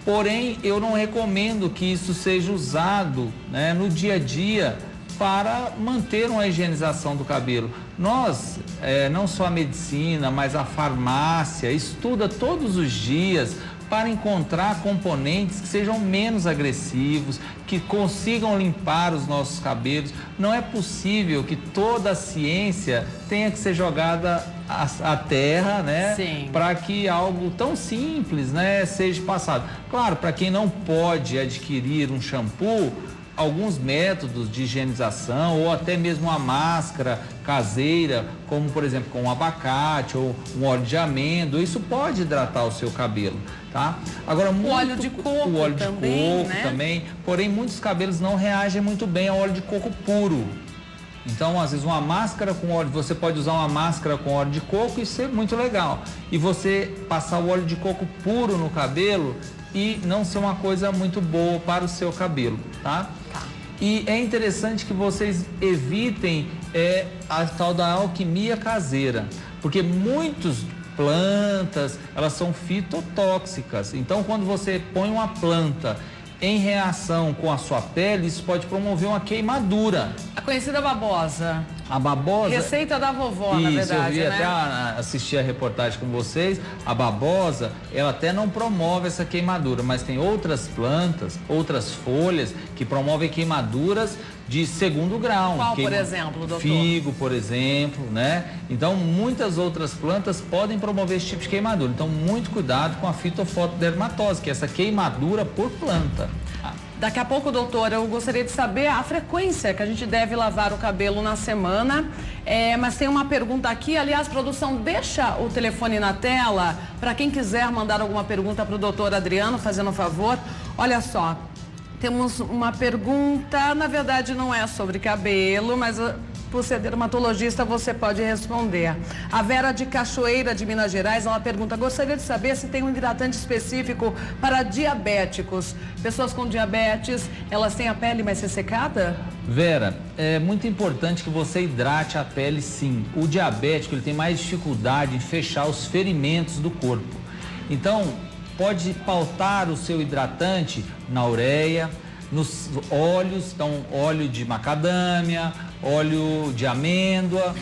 Porém, eu não recomendo que isso seja usado, né, no dia a dia para manter uma higienização do cabelo. Nós, não só a medicina, mas a farmácia, estuda todos os dias para encontrar componentes que sejam menos agressivos, que consigam limpar os nossos cabelos. Não é possível que toda a ciência tenha que ser jogada à terra, né? Para que algo tão simples, né, seja passado. Claro, para quem não pode adquirir um shampoo, alguns métodos de higienização ou até mesmo uma máscara caseira, como por exemplo com um abacate ou um óleo de amêndoa, isso pode hidratar o seu cabelo, tá? Agora, o óleo de coco o óleo também, de coco, né? também, porém muitos cabelos não reagem muito bem ao óleo de coco puro. Então, às vezes, uma máscara com óleo, você pode usar uma máscara com óleo de coco e ser muito legal. E você passar o óleo de coco puro no cabelo e não ser uma coisa muito boa para o seu cabelo, tá? E é interessante que vocês evitem a tal da alquimia caseira, porque muitas plantas, elas são fitotóxicas. Então, quando você põe uma planta em reação com a sua pele, isso pode promover uma queimadura. A conhecida babosa. A babosa... Receita da vovó, na verdade, eu vi né? até assistir a reportagem com vocês. A babosa, ela até não promove essa queimadura, mas tem outras plantas, outras folhas que promovem queimaduras de segundo grau. Qual, por exemplo, doutor? Figo, por exemplo, né? Então, muitas outras plantas podem promover esse tipo de queimadura. Então, muito cuidado com a fitofotodermatose, que é essa queimadura por planta. Daqui a pouco, doutora, eu gostaria de saber a frequência que a gente deve lavar o cabelo na semana. Mas tem uma pergunta aqui. Aliás, produção, deixa o telefone na tela para quem quiser mandar alguma pergunta para o doutor Adriano, fazendo um favor. Olha só, temos uma pergunta, na verdade não é sobre cabelo, mas por ser dermatologista, você pode responder. A Vera de Cachoeira, de Minas Gerais, ela pergunta: gostaria de saber se tem um hidratante específico para diabéticos. Pessoas com diabetes, elas têm a pele mais ressecada? Vera, é muito importante que você hidrate a pele, sim. O diabético, ele tem mais dificuldade em fechar os ferimentos do corpo. Então, pode pautar o seu hidratante na ureia, nos óleos, então óleo de macadâmia, óleo de amêndoa,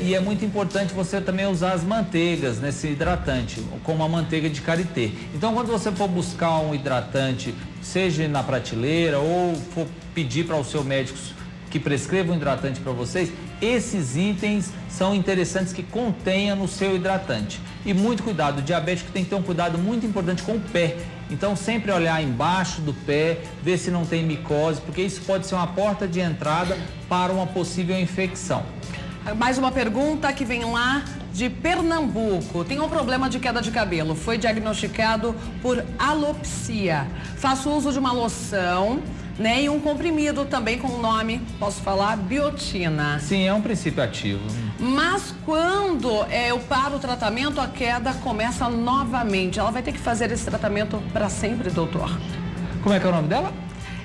e é muito importante você também usar as manteigas nesse hidratante, como a manteiga de karité. Então, quando você for buscar um hidratante, seja na prateleira ou for pedir para o seu médico que prescreva um hidratante para vocês, esses itens são interessantes que contenha no seu hidratante. E muito cuidado, o diabético tem que ter um cuidado muito importante com o pé. Então, sempre olhar embaixo do pé, ver se não tem micose, porque isso pode ser uma porta de entrada para uma possível infecção. Mais uma pergunta que vem lá de Pernambuco. Tem um problema de queda de cabelo. Foi diagnosticado por alopecia. Faço uso de uma loção, né, e um comprimido também com o nome, posso falar, biotina. Sim, é um princípio ativo. Mas quando eu paro o tratamento, a queda começa novamente. Ela vai ter que fazer esse tratamento para sempre, doutor? Como é que é o nome dela?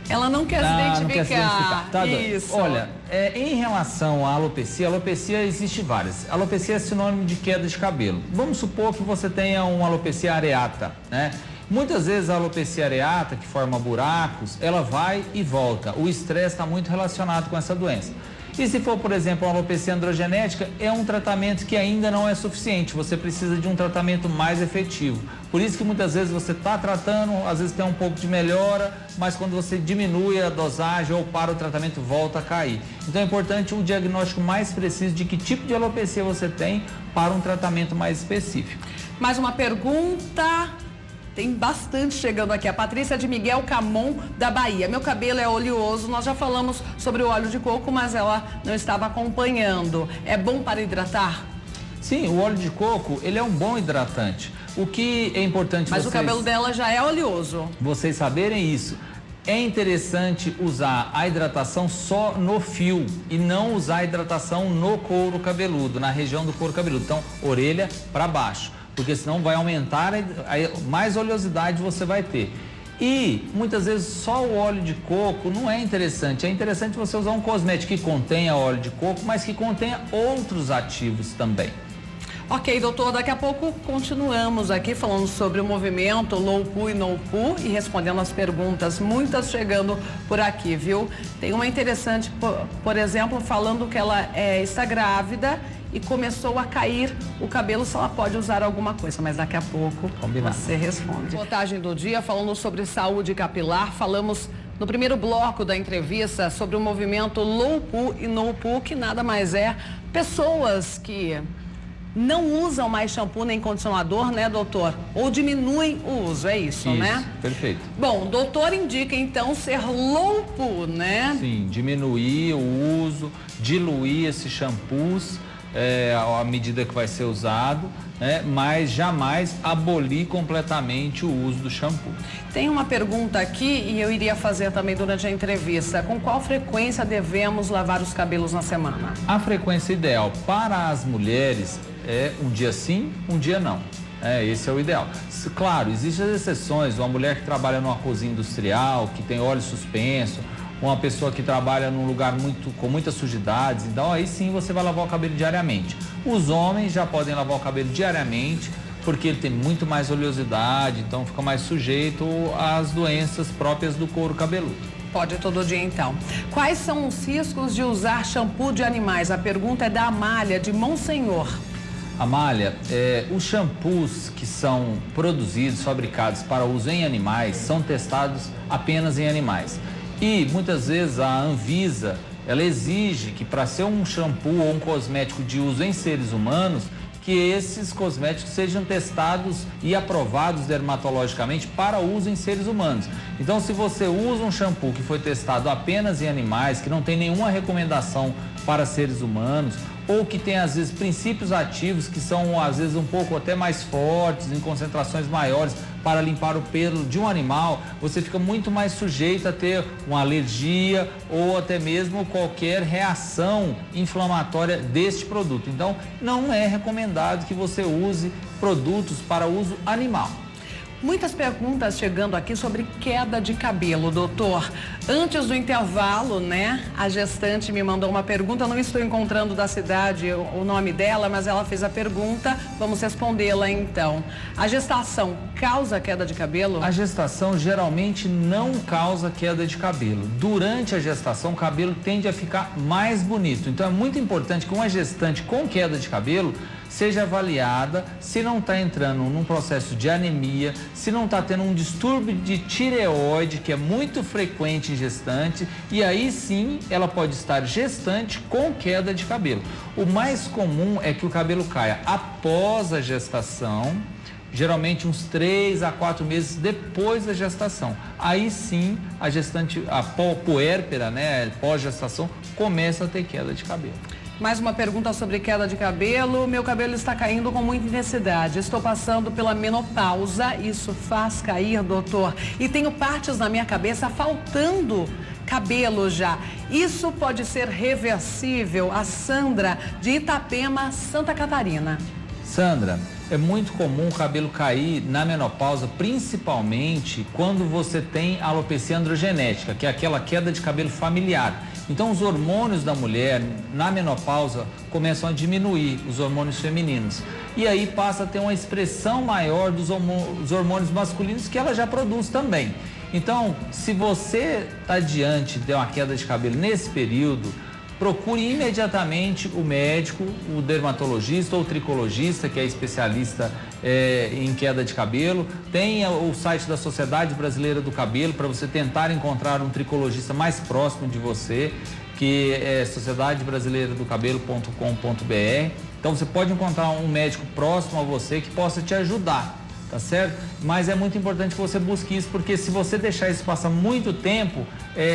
Ela não quer se identificar. Não quer se identificar. Tá, isso. Olha, em relação à alopecia existe várias. Alopecia é sinônimo de queda de cabelo. Vamos supor que você tenha uma alopecia areata, né? Muitas vezes a alopecia areata, que forma buracos, ela vai e volta. O estresse está muito relacionado com essa doença. E se for, por exemplo, uma alopecia androgenética, é um tratamento que ainda não é suficiente. Você precisa de um tratamento mais efetivo. Por isso que muitas vezes você está tratando, às vezes tem um pouco de melhora, mas quando você diminui a dosagem ou para o tratamento, volta a cair. Então é importante um diagnóstico mais preciso de que tipo de alopecia você tem para um tratamento mais específico. Mais uma pergunta. Tem bastante chegando aqui. A Patrícia de Miguel Camon, da Bahia. Meu cabelo é oleoso. Nós já falamos sobre o óleo de coco, mas ela não estava acompanhando. É bom para hidratar? Sim, o óleo de coco, ele é um bom hidratante. O que é importante Mas o cabelo dela já é oleoso. Vocês saberem isso. É interessante usar a hidratação só no fio e não usar a hidratação no couro cabeludo, na região do couro cabeludo. Então, orelha para baixo, porque senão vai aumentar, mais oleosidade você vai ter. E muitas vezes só o óleo de coco não é interessante. É interessante você usar um cosmético que contenha óleo de coco, mas que contenha outros ativos também. Ok, doutor, daqui a pouco continuamos aqui falando sobre o movimento Low Poo e No Poo e respondendo as perguntas, muitas chegando por aqui, viu? Tem uma interessante, por exemplo, falando que ela está grávida e começou a cair o cabelo, se ela pode usar alguma coisa, mas daqui a pouco você responde. Reportagem do dia falando sobre saúde capilar, falamos no primeiro bloco da entrevista sobre o movimento Low Poo e No Poo, que nada mais é pessoas que não usam mais shampoo nem condicionador, né, doutor? Ou diminuem o uso, é isso, né? Perfeito. Bom, o doutor indica, então, ser low poo, né? Sim, diminuir o uso, diluir esses shampoos à medida que vai ser usado, né? Mas jamais abolir completamente o uso do shampoo. Tem uma pergunta aqui e eu iria fazer também durante a entrevista. Com qual frequência devemos lavar os cabelos na semana? A frequência ideal para as mulheres é um dia sim, um dia não. Esse é o ideal. Claro, existem as exceções, uma mulher que trabalha numa cozinha industrial, que tem óleo suspenso, uma pessoa que trabalha num lugar com muitas sujidades, então aí sim você vai lavar o cabelo diariamente. Os homens já podem lavar o cabelo diariamente, porque ele tem muito mais oleosidade, então fica mais sujeito às doenças próprias do couro cabeludo. Pode todo dia, então. Quais são os riscos de usar shampoo de animais? A pergunta é da Amália, de Monsenhor. Amália, os shampoos que são produzidos, fabricados para uso em animais, são testados apenas em animais. E muitas vezes a Anvisa, ela exige que para ser um shampoo ou um cosmético de uso em seres humanos, que esses cosméticos sejam testados e aprovados dermatologicamente para uso em seres humanos. Então, se você usa um shampoo que foi testado apenas em animais, que não tem nenhuma recomendação para seres humanos, ou que tem, às vezes, princípios ativos que são, às vezes, um pouco até mais fortes, em concentrações maiores, para limpar o pelo de um animal, você fica muito mais sujeito a ter uma alergia ou até mesmo qualquer reação inflamatória deste produto. Então, não é recomendado que você use produtos para uso animal. Muitas perguntas chegando aqui sobre queda de cabelo, doutor. Antes do intervalo, né, a gestante me mandou uma pergunta, não estou encontrando da cidade o nome dela, mas ela fez a pergunta, vamos respondê-la então. A gestação causa queda de cabelo? A gestação geralmente não causa queda de cabelo. Durante a gestação, o cabelo tende a ficar mais bonito. Então é muito importante que uma gestante com queda de cabelo seja avaliada se não está entrando num processo de anemia, se não está tendo um distúrbio de tireoide, que é muito frequente em gestante, e aí sim ela pode estar gestante com queda de cabelo. O mais comum é que o cabelo caia após a gestação, geralmente uns 3 a 4 meses depois da gestação. Aí sim a gestante, a puérpera, né, pós-gestação, começa a ter queda de cabelo. Mais uma pergunta sobre queda de cabelo. Meu cabelo está caindo com muita intensidade. Estou passando pela menopausa. Isso faz cair, doutor. E tenho partes na minha cabeça faltando cabelo já. Isso pode ser reversível? A Sandra, de Itapema, Santa Catarina. Sandra, é muito comum o cabelo cair na menopausa, principalmente quando você tem alopecia androgenética, que é aquela queda de cabelo familiar. Então, os hormônios da mulher na menopausa começam a diminuir, os hormônios femininos. E aí passa a ter uma expressão maior dos hormônios masculinos que ela já produz também. Então, se você está diante de uma queda de cabelo nesse período, procure imediatamente o médico, o dermatologista ou o tricologista, que é especialista em queda de cabelo. Tenha o site da Sociedade Brasileira do Cabelo para você tentar encontrar um tricologista mais próximo de você, que é sociedadebrasileiradocabelo.com.br. Então você pode encontrar um médico próximo a você que possa te ajudar, tá certo? Mas é muito importante que você busque isso, porque se você deixar isso passar muito tempo,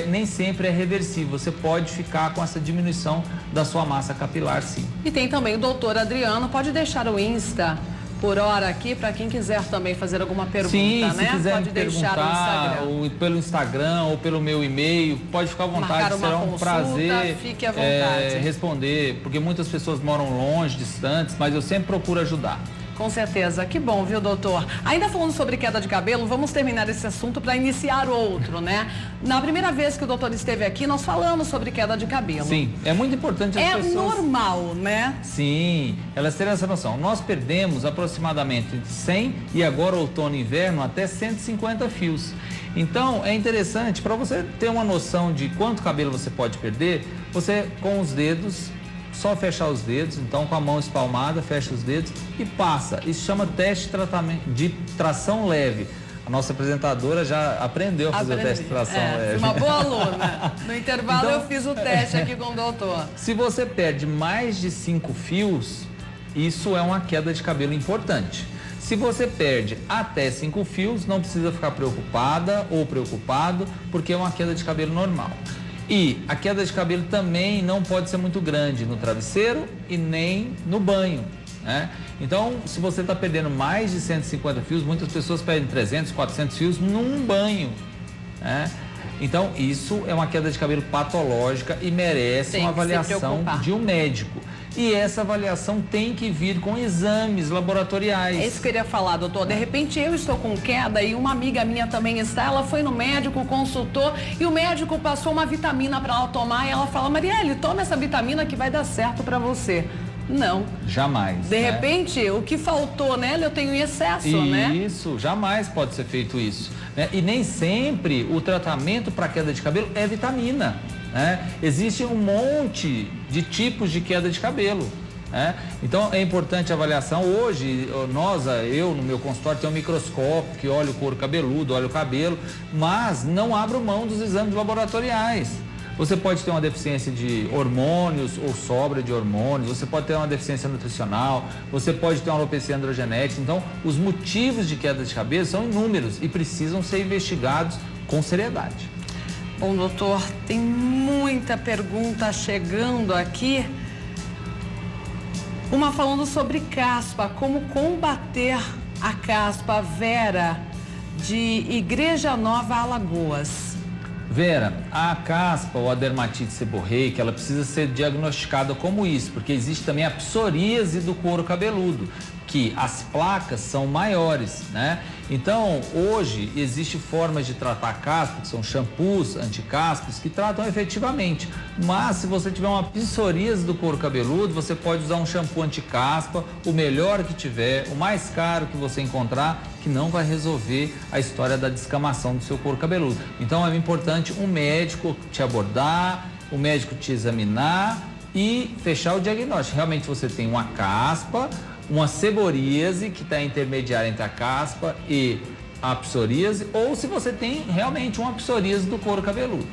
nem sempre é reversível. Você pode ficar com essa diminuição da sua massa capilar, sim. E tem também o doutor Adriano, pode deixar o Insta por hora aqui para quem quiser também fazer alguma pergunta, sim, né? Se quiser pode me deixar no Instagram. Ou pelo Instagram ou pelo meu e-mail, pode ficar à vontade, será um prazer fique à vontade. Responder, porque muitas pessoas moram longe, distantes, mas eu sempre procuro ajudar. Com certeza, que bom, viu, doutor? Ainda falando sobre queda de cabelo, vamos terminar esse assunto para iniciar outro, né? Na primeira vez que o doutor esteve aqui, nós falamos sobre queda de cabelo. Sim, é muito importante as pessoas... É normal, né? Sim, elas terem essa noção. Nós perdemos aproximadamente 100 e agora outono e inverno até 150 fios. Então, é interessante, para você ter uma noção de quanto cabelo você pode perder, você com os dedos... Só fechar os dedos, então com a mão espalmada, fecha os dedos e passa. Isso chama teste de tração leve. A nossa apresentadora já aprendeu a fazer o teste de tração leve. Uma boa aluna. No intervalo então, eu fiz o teste aqui com o doutor. Se você perde mais de 5 fios, isso é uma queda de cabelo importante. Se você perde até 5 fios, não precisa ficar preocupada ou preocupado, porque é uma queda de cabelo normal. E a queda de cabelo também não pode ser muito grande no travesseiro e nem no banho, né? Então, se você está perdendo mais de 150 fios, muitas pessoas perdem 300, 400 fios num banho, né? Então, isso é uma queda de cabelo patológica e merece uma avaliação de um médico. E essa avaliação tem que vir com exames laboratoriais. É isso que eu queria falar, doutor. De repente eu estou com queda e uma amiga minha também está. Ela foi no médico, consultou e o médico passou uma vitamina para ela tomar. E ela fala, Marielle, toma essa vitamina que vai dar certo para você. Não. Jamais. De repente, o que faltou nela eu tenho em excesso, né? Isso, jamais pode ser feito isso, né? E nem sempre o tratamento para queda de cabelo é vitamina, né? Existe um monte de tipos de queda de cabelo, né? Então é importante a avaliação. Hoje, eu no meu consultório tenho um microscópio que olha o couro cabeludo, olha o cabelo, mas não abro mão dos exames laboratoriais. Você pode ter uma deficiência de hormônios ou sobra de hormônios, você pode ter uma deficiência nutricional, você pode ter uma alopecia androgenética. Então, os motivos de queda de cabelo são inúmeros e precisam ser investigados com seriedade. Bom, doutor, tem muita pergunta chegando aqui. Uma falando sobre caspa, como combater a caspa. Vera de Igreja Nova, Alagoas. Vera, a caspa ou a dermatite seborreica, ela precisa ser diagnosticada como isso, porque existe também a psoríase do couro cabeludo, que as placas são maiores, né? Então, hoje, existem formas de tratar a caspa, que são shampoos anticaspos, que tratam efetivamente. Mas, se você tiver uma psoríase do couro cabeludo, você pode usar um shampoo anticaspa, o melhor que tiver, o mais caro que você encontrar, que não vai resolver a história da descamação do seu couro cabeludo. Então, é importante um médico te abordar, o médico te examinar e fechar o diagnóstico. Realmente, você tem uma caspa, uma seboríase, que está intermediária entre a caspa e a psoríase, ou se você tem realmente uma psoríase do couro cabeludo.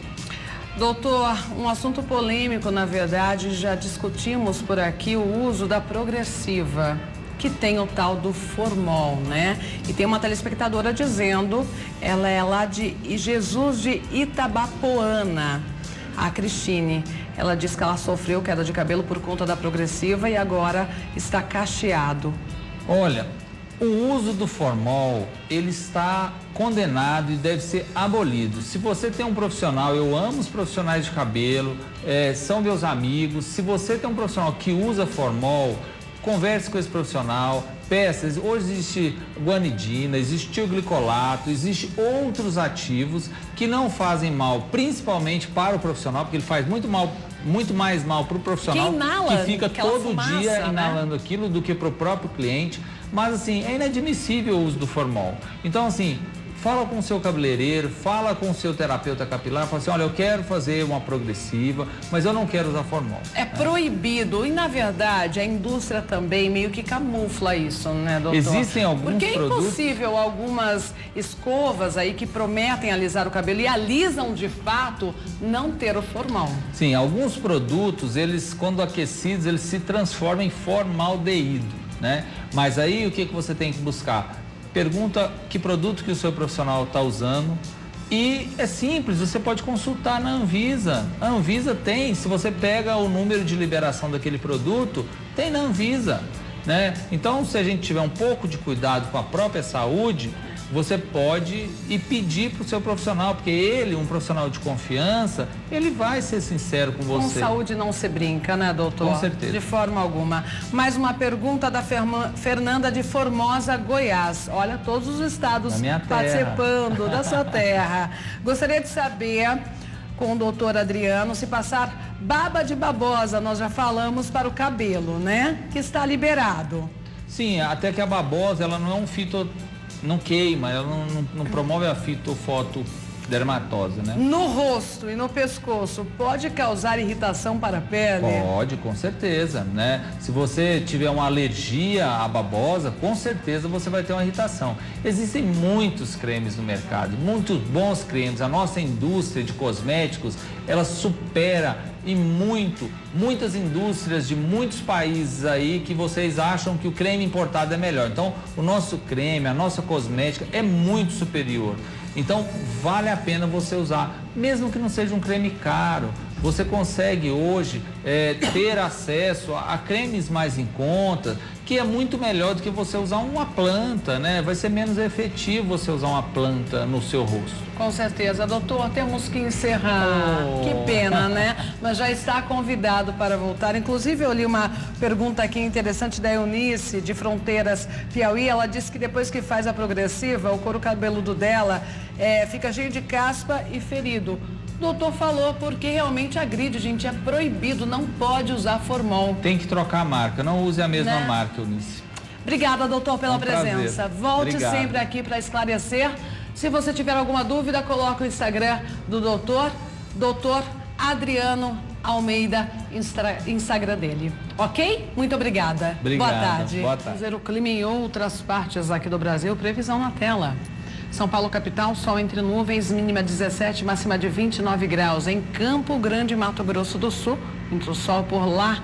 Doutor, um assunto polêmico, na verdade, já discutimos por aqui o uso da progressiva, que tem o tal do formol, né? E tem uma telespectadora dizendo, ela é lá de Jesus de Itabapoana, a Cristine. Ela diz que ela sofreu queda de cabelo por conta da progressiva e agora está cacheado. Olha, o uso do formol, ele está condenado e deve ser abolido. Se você tem um profissional, eu amo os profissionais de cabelo, são meus amigos. Se você tem um profissional que usa formol, converse com esse profissional, peça. Hoje existe guanidina, existe tioglicolato, existe outros ativos que não fazem mal, principalmente para o profissional, porque ele faz muito mais mal para o profissional que fica todo dia inalando aquilo do que para o próprio cliente. Mas assim, é inadmissível o uso do formol. Então assim, fala com o seu cabeleireiro, fala com o seu terapeuta capilar, fala assim, olha, eu quero fazer uma progressiva, mas eu não quero usar formol. É proibido e, na verdade, a indústria também meio que camufla isso, né, doutor? Existem alguns Porque é produtos... impossível algumas escovas aí que prometem alisar o cabelo e alisam de fato não ter o formol. Sim, alguns produtos, eles, quando aquecidos, eles se transformam em formaldeído, né? Mas aí, o que você tem que buscar? Pergunta que produto que o seu profissional está usando e é simples, você pode consultar na Anvisa. A Anvisa tem, se você pega o número de liberação daquele produto, tem na Anvisa, né? Então, se a gente tiver um pouco de cuidado com a própria saúde, você pode ir pedir para o seu profissional, porque ele, um profissional de confiança, ele vai ser sincero com você. Com saúde não se brinca, né, doutor? Com certeza. De forma alguma. Mais uma pergunta da Fernanda de Formosa, Goiás. Olha, todos os estados participando da sua terra. Gostaria de saber, com o doutor Adriano, se passar baba de babosa, nós já falamos, para o cabelo, né? Que está liberado. Sim, até que a babosa, ela não é um não queima, ela não promove a fitofotodermatose, né? No rosto e no pescoço, pode causar irritação para a pele? Pode, com certeza, né? Se você tiver uma alergia à babosa, com certeza você vai ter uma irritação. Existem muitos cremes no mercado, muitos bons cremes. A nossa indústria de cosméticos, ela supera e muitas indústrias de muitos países aí que vocês acham que o creme importado é melhor. Então, o nosso creme, a nossa cosmética é muito superior. Então, vale a pena você usar, mesmo que não seja um creme caro. Você consegue hoje ter acesso a cremes mais em conta, que é muito melhor do que você usar uma planta, né? Vai ser menos efetivo você usar uma planta no seu rosto. Com certeza. Doutor, temos que encerrar. Que pena, né? Mas já está convidado para voltar. Inclusive, eu li uma pergunta aqui interessante da Eunice, de Fronteiras, Piauí. Ela disse que depois que faz a progressiva, o couro cabeludo dela fica cheio de caspa e ferido. O doutor falou porque realmente agride, gente, é proibido, não pode usar formol. Tem que trocar a marca, não use a mesma marca, Eunice. Obrigada, doutor, pela presença. Volte sempre aqui para esclarecer. Se você tiver alguma dúvida, coloque o Instagram do doutor Adriano Almeida, Instagram dele. Ok? Muito obrigada. Obrigado. Boa tarde. Boa tarde. Vamos ver o clima em outras partes aqui do Brasil. Previsão na tela. São Paulo, capital, sol entre nuvens, mínima 17, máxima de 29 graus. Em Campo Grande, Mato Grosso do Sul, muito sol por lá.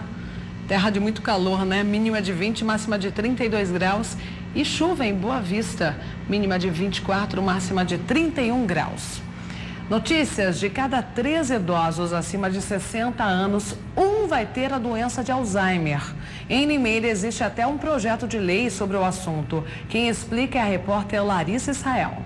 Terra de muito calor, né? Mínima de 20, máxima de 32 graus. E chuva em Boa Vista, mínima de 24, máxima de 31 graus. Notícias: de cada 3 idosos acima de 60 anos, um vai ter a doença de Alzheimer. Em Limeira existe até um projeto de lei sobre o assunto. Quem explica é a repórter Larissa Israel.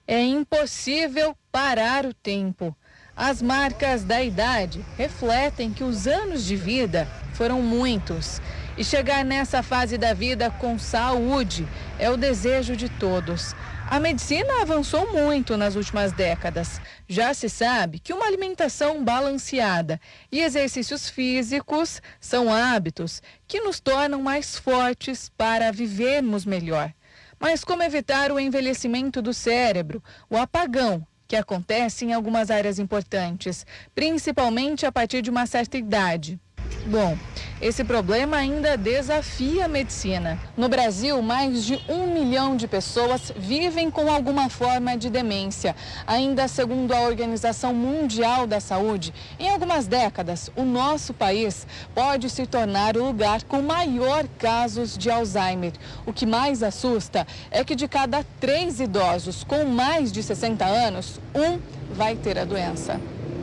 É impossível parar o tempo. As marcas da idade refletem que os anos de vida foram muitos. E chegar nessa fase da vida com saúde é o desejo de todos. A medicina avançou muito nas últimas décadas. Já se sabe que uma alimentação balanceada e exercícios físicos são hábitos que nos tornam mais fortes para vivermos melhor. Mas como evitar o envelhecimento do cérebro, o apagão, que acontece em algumas áreas importantes, principalmente a partir de uma certa idade? Bom, esse problema ainda desafia a medicina. No Brasil, mais de 1 milhão de pessoas vivem com alguma forma de demência. Ainda segundo a Organização Mundial da Saúde, em algumas décadas, o nosso país pode se tornar o lugar com maior casos de Alzheimer. O que mais assusta é que de cada 3 idosos com mais de 60 anos, 1 vai ter a doença.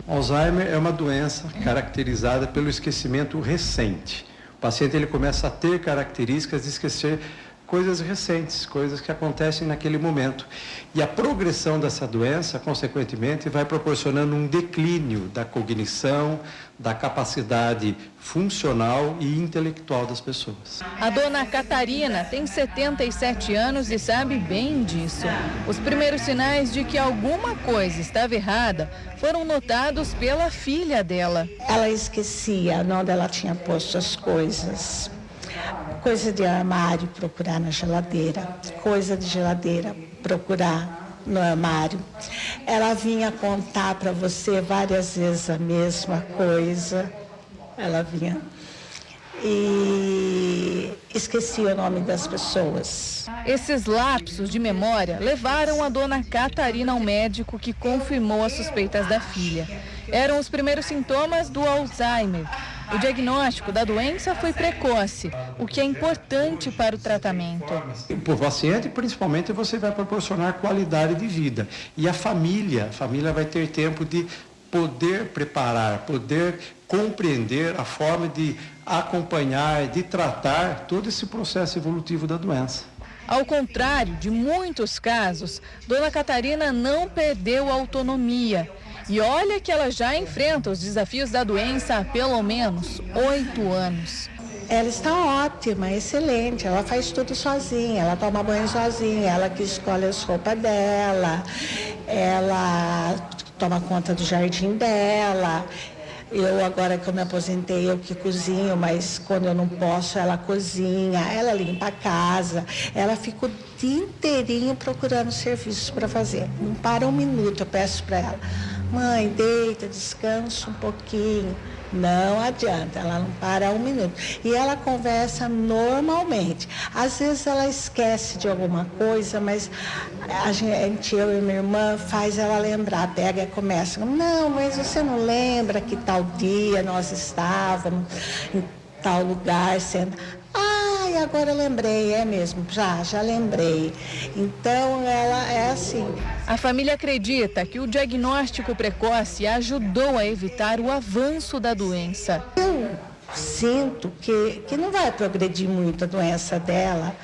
Alzheimer é uma doença caracterizada pelo esquecimento recente. O paciente ele começa a ter características de esquecer coisas recentes, coisas que acontecem naquele momento. E a progressão dessa doença, consequentemente, vai proporcionando um declínio da cognição, da capacidade funcional e intelectual das pessoas. A dona Catarina tem 77 anos e sabe bem disso. Os primeiros sinais de que alguma coisa estava errada foram notados pela filha dela. Ela esquecia onde ela tinha posto as coisas. Coisa de armário, procurar na geladeira. Coisa de geladeira, procurar no armário. Ela vinha contar para você várias vezes a mesma coisa. Ela vinha e esquecia o nome das pessoas. Esses lapsos de memória levaram a dona Catarina ao médico, que confirmou as suspeitas da filha. Eram os primeiros sintomas do Alzheimer. O diagnóstico da doença foi precoce, o que é importante para o tratamento. Para o paciente, principalmente, você vai proporcionar qualidade de vida. E a família vai ter tempo de poder preparar, poder compreender a forma de acompanhar, de tratar todo esse processo evolutivo da doença. Ao contrário de muitos casos, dona Catarina não perdeu a autonomia. E olha que ela já enfrenta os desafios da doença há pelo menos 8 anos. Ela está ótima, excelente, ela faz tudo sozinha, ela toma banho sozinha, ela que escolhe as roupas dela, ela toma conta do jardim dela. Eu, agora que eu me aposentei, eu que cozinho, mas quando eu não posso, ela cozinha, ela limpa a casa, ela fica o dia inteirinho procurando serviços para fazer. Não para um minuto, eu peço para ela: mãe, deita, descansa um pouquinho. Não adianta, ela não para um minuto. E ela conversa normalmente. Às vezes ela esquece de alguma coisa, mas a gente, eu e minha irmã, faz ela lembrar. Pega e começa: não, mas você não lembra que tal dia nós estávamos em tal lugar, sendo... Ai, agora eu lembrei, é mesmo, já lembrei. Então, ela é assim. A família acredita que o diagnóstico precoce ajudou a evitar o avanço da doença. Eu sinto que não vai progredir muito a doença dela,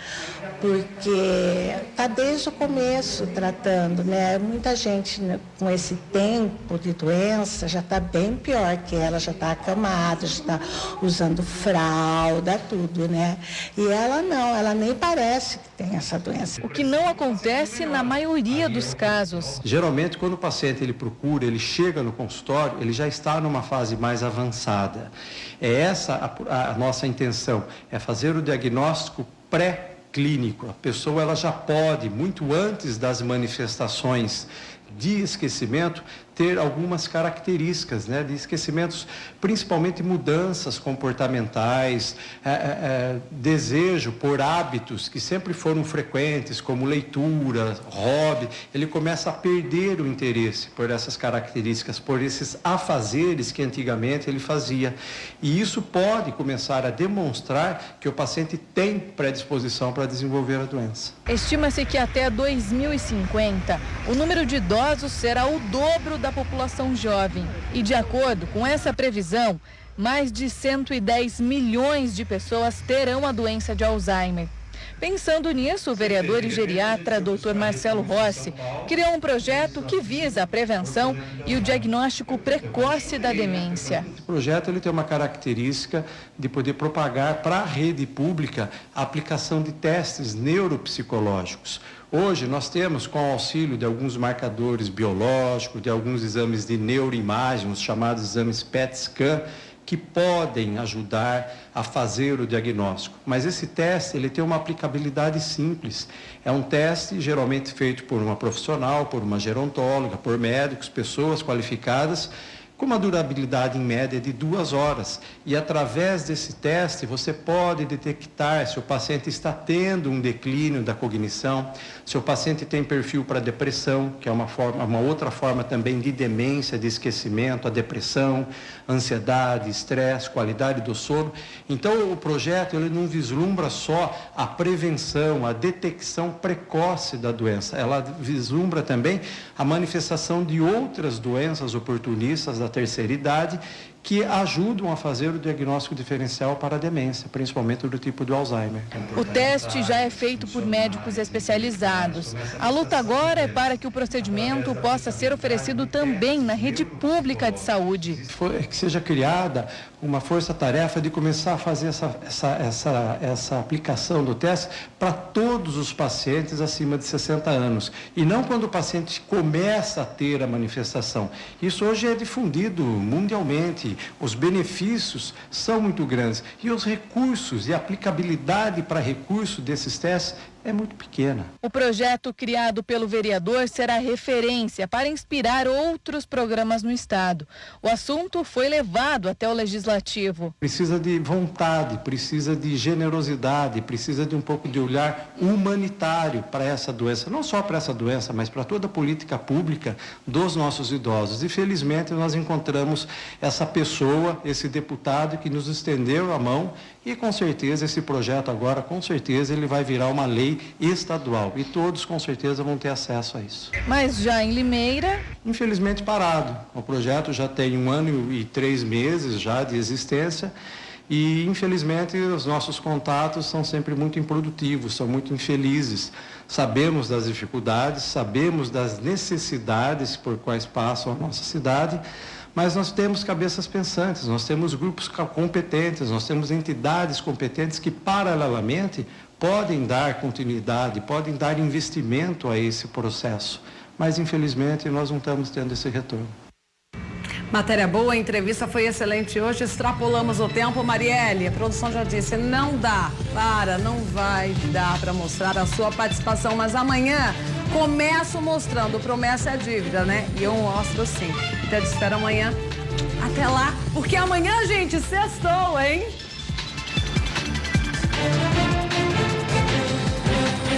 porque está desde o começo tratando, né? Muita gente, né, com esse tempo de doença já está bem pior que ela, já está acamada, já está usando fralda, tudo, né? E ela não, ela nem parece que tem essa doença. O que não acontece na maioria dos casos. Geralmente, quando o paciente ele procura, ele chega no consultório, ele já está numa fase mais avançada. É essa a nossa intenção, é fazer o diagnóstico pré-clínico. A pessoa ela já pode, muito antes das manifestações de esquecimento, ter algumas características, né, de esquecimentos, principalmente mudanças comportamentais, desejo por hábitos que sempre foram frequentes, como leitura, hobby. Ele começa a perder o interesse por essas características, por esses afazeres que antigamente ele fazia. E isso pode começar a demonstrar que o paciente tem predisposição para desenvolver a doença. Estima-se que até 2050, o número de idosos será o dobro da população jovem. E de acordo com essa previsão, mais de 110 milhões de pessoas terão a doença de Alzheimer. Pensando nisso, o vereador e geriatra Dr. Marcelo Rossi criou um projeto que visa a prevenção e o diagnóstico precoce da demência. Esse projeto ele tem uma característica de poder propagar para a rede pública a aplicação de testes neuropsicológicos. Hoje nós temos, com o auxílio de alguns marcadores biológicos, de alguns exames de neuroimagem, os chamados exames PET-scan, que podem ajudar a fazer o diagnóstico. Mas esse teste ele tem uma aplicabilidade simples. É um teste geralmente feito por uma profissional, por uma gerontóloga, por médicos, pessoas qualificadas, com uma durabilidade em média de 2 horas. E através desse teste você pode detectar se o paciente está tendo um declínio da cognição, se o paciente tem perfil para depressão, que é uma outra forma também de demência, de esquecimento, a depressão, ansiedade, estresse, qualidade do sono. Então o projeto ele não vislumbra só a prevenção, a detecção precoce da doença, ela vislumbra também a manifestação de outras doenças oportunistas da terceira idade que ajudam a fazer o diagnóstico diferencial para a demência, principalmente do tipo do Alzheimer. O teste já é feito por médicos especializados. A luta agora é para que o procedimento possa ser oferecido também na rede pública de saúde. Que seja criada uma força-tarefa de começar a fazer essa aplicação do teste para todos os pacientes acima de 60 anos. E não quando o paciente começa a ter a manifestação. Isso hoje é difundido mundialmente. Os benefícios são muito grandes. E os recursos e a aplicabilidade para recurso desses testes é muito pequena. O projeto criado pelo vereador será referência para inspirar outros programas no estado. O assunto foi levado até o legislativo. Precisa de vontade, precisa de generosidade, precisa de um pouco de olhar humanitário para essa doença. Não só para essa doença, mas para toda a política pública dos nossos idosos. E felizmente nós encontramos essa pessoa, esse deputado que nos estendeu a mão e com certeza esse projeto agora, com certeza ele vai virar uma lei estadual e todos com certeza vão ter acesso a isso. Mas já em Limeira? Infelizmente parado. O projeto já tem 1 ano e 3 meses já de existência e infelizmente os nossos contatos são sempre muito improdutivos, são muito infelizes. Sabemos das dificuldades, sabemos das necessidades por quais passam a nossa cidade, mas nós temos cabeças pensantes, nós temos grupos competentes, nós temos entidades competentes que paralelamente podem dar continuidade, podem dar investimento a esse processo. Mas, infelizmente, nós não estamos tendo esse retorno. Matéria boa, a entrevista foi excelente hoje, extrapolamos o tempo. Marielle, a produção já disse, não vai dar para mostrar a sua participação, mas amanhã começo mostrando, promessa é dívida, né? E eu mostro sim. Então, eu te espero amanhã. Até lá, porque amanhã, gente, sextou, hein?